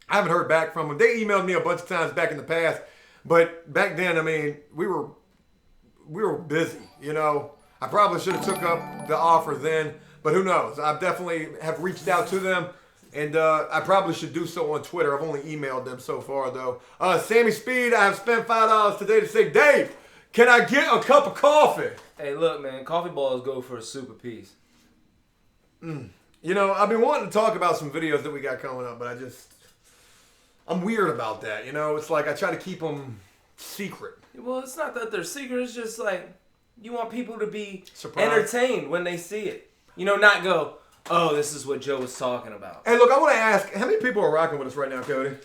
I haven't heard back from them. They emailed me a bunch of times back in the past, but back then, I mean, we were busy, you know. I probably should have took up the offer then, but who knows? I definitely have reached out to them, and I probably should do so on Twitter. I've only emailed them so far, though. Sammy Speed, I have spent $5 today to say, Dave, can I get a cup of coffee? Hey, look, man, coffee balls go for a super piece. You know, I've been wanting to talk about some videos that we got coming up, but I'm weird about that, you know? It's like I try to keep them secret. Well, it's not that they're secret. It's just like you want people to be surprised, entertained when they see it. You know, not go, oh, this is what Joe was talking about. Hey, look, I want to ask, how many people are rocking with us right now, Cody?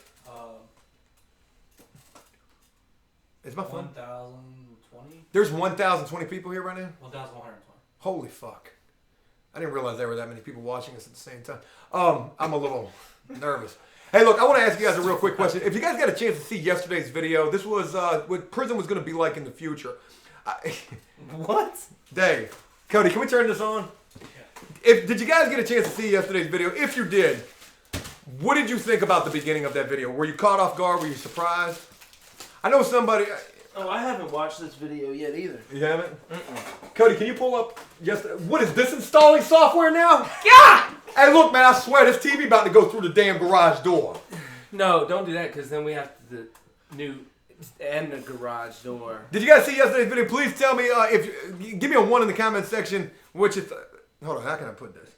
Is my phone? 1,020. There's 1,020 people here right now? 1,120. Holy fuck. I didn't realize there were that many people watching us at the same time. I'm a little nervous. Hey, look, I want to ask you guys a real quick question. If you guys got a chance to see yesterday's video, this was what prison was going to be like in the future. What? Dave, Cody, can we turn this on? Did you guys get a chance to see yesterday's video? If you did, what did you think about the beginning of that video? Were you caught off guard? Were you surprised? I know somebody... Oh, I haven't watched this video yet either. You haven't? Cody, can you pull up... What is this, installing software now? Yeah! Hey, look, man, I swear this TV about to go through the damn garage door. No, don't do that, because then we have to and the garage door. Did you guys see yesterday's video? Please tell me give me a 1 in the comment section. Which is, hold on, how can I put this?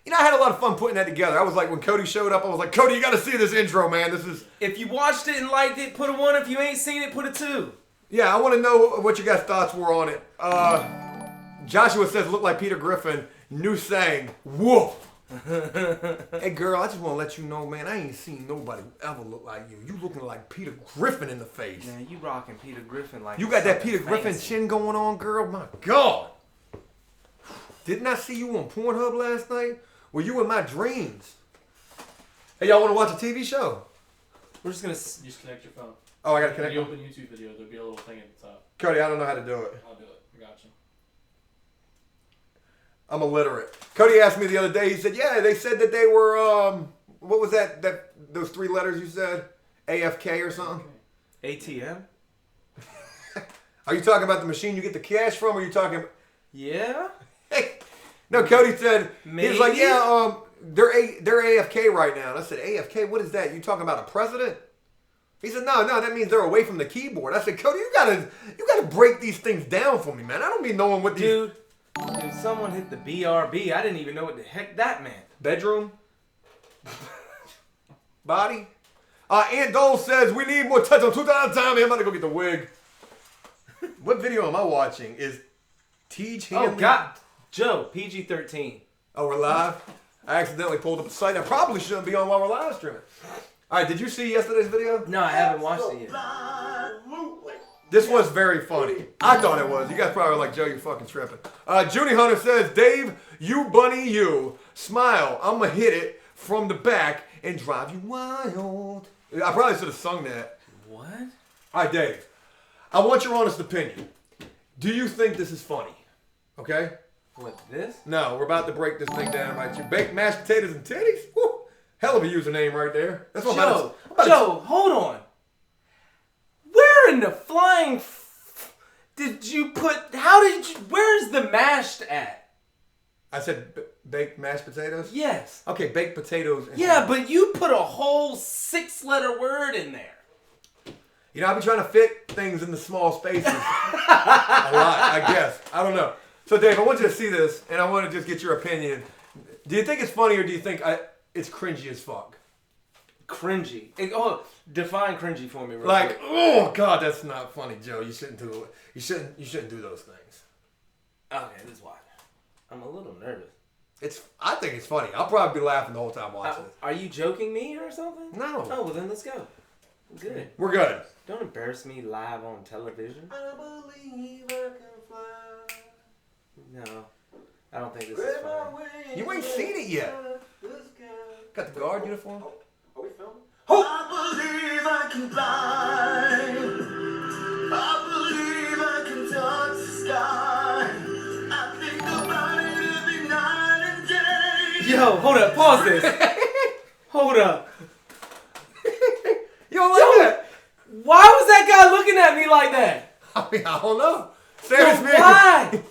You know, I had a lot of fun putting that together. I was like, when Cody showed up, I was like, Cody, you got to see this intro, man. This is. If you watched it and liked it, put a 1. If you ain't seen it, put a 2. Yeah, I want to know what you guys' thoughts were on it. Joshua says, look like Peter Griffin. New saying, woof. Hey, girl, I just want to let you know, man, I ain't seen nobody who ever look like you. You looking like Peter Griffin in the face. Man, you rocking Peter Griffin like you got that Peter Griffin chin going on, girl? My God. Didn't I see you on Pornhub last night? Were you in my dreams? Hey, y'all want to watch a TV show? We're just going to... Just connect your phone. Oh, I got to connect. When you open YouTube video, there'll be a little thing at the top. Cody, I don't know how to do it. I'll do it. I got you. I'm illiterate. Cody asked me the other day, he said, yeah, they said that they were, what was that those 3 letters you said? AFK or something? ATM? Are you talking about the machine you get the cash from, or are you talking... Yeah? Hey. No, Cody said, Maybe? he was like, yeah, they're AFK right now. And I said, AFK? What is that? You talking about a president? He said, no, that means they're away from the keyboard. I said, Cody, you gotta break these things down for me, man. I don't be knowing what these... Dude, someone hit the BRB. I didn't even know what the heck that meant. Bedroom? Body? Aunt Dole says, we need more touch on 2,000 times. I'm about to go get the wig. What video am I watching? Is Tej Hanley? Oh, God. Joe, PG-13. Oh, we're live? I accidentally pulled up the site. I probably shouldn't be on while we're live streaming. All right, did you see yesterday's video? No, I haven't watched it yet. This was very funny. I thought it was. You guys probably were like, Joe, you're fucking tripping. Junie Hunter says, Dave, you bunny you. Smile. I'm going to hit it from the back and drive you wild. I probably should have sung that. What? All right, Dave. I want your honest opinion. Do you think this is funny? Okay? What, this? No, we're about to break this thing down right here. Baked mashed potatoes and titties? Woo. Hell of a username right there. That's what Joe, hold on. Where in the flying did you put, where's the mashed at? I said baked mashed potatoes? Yes. Okay, baked potatoes. And Yeah, but you put a whole 6-letter word in there. You know, I've been trying to fit things in the small spaces a lot, I guess. I don't know. So, Dave, I want you to see this, and I want to just get your opinion. Do you think it's funny, or do you think it's cringy as fuck? Cringy. Define cringy for me real Like, quick. oh, God, that's not funny, Joe. You shouldn't do it. You shouldn't do those things. Okay, this is why. I'm a little nervous. I think it's funny. I'll probably be laughing the whole time watching it. Are you joking me or something? No. Oh, well then let's go. Good. We're good. Don't embarrass me live on television. I believe I can fly. No, I don't think this is funny. You ain't seen it yet. Got the guard uniform? Are we filming? I believe I can fly. I believe I can touch the sky. I think about it every night and day. Yo, hold up. Pause this. Hold up. You don't like that? Why was that guy looking at me like that? I mean, I don't know. Yo, why?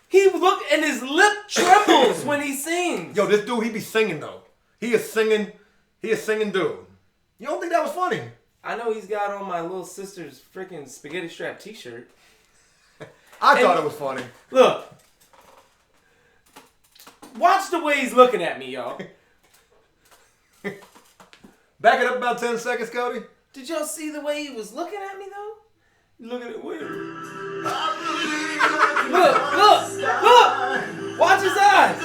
He look and his lip trembles when he sings. Yo, this dude, he be singing though. He a singing dude. You don't think that was funny? I know he's got on my little sister's freaking spaghetti strap t-shirt. I thought it was funny. Look. Watch the way he's looking at me, y'all. Back it up about 10 seconds, Cody. Did y'all see the way he was looking at me, though? Look at it. Wait. Look. Watch his eyes.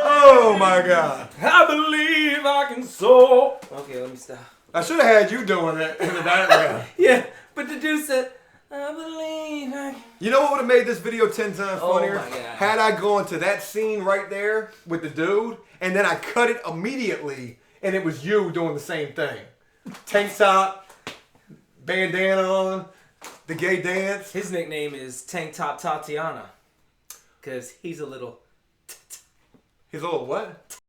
Oh, my God. I believe I can soar. Okay, let me stop. I should have had you doing it in the background. Yeah, but the dude said, I believe I can. You know what would have made this video 10 times funnier? Oh my God. Had I gone to that scene right there with the dude, and then I cut it immediately, and it was you doing the same thing. Tank top, bandana on, the gay dance. His nickname is Tank Top Tatiana. Because he's a little... His little what?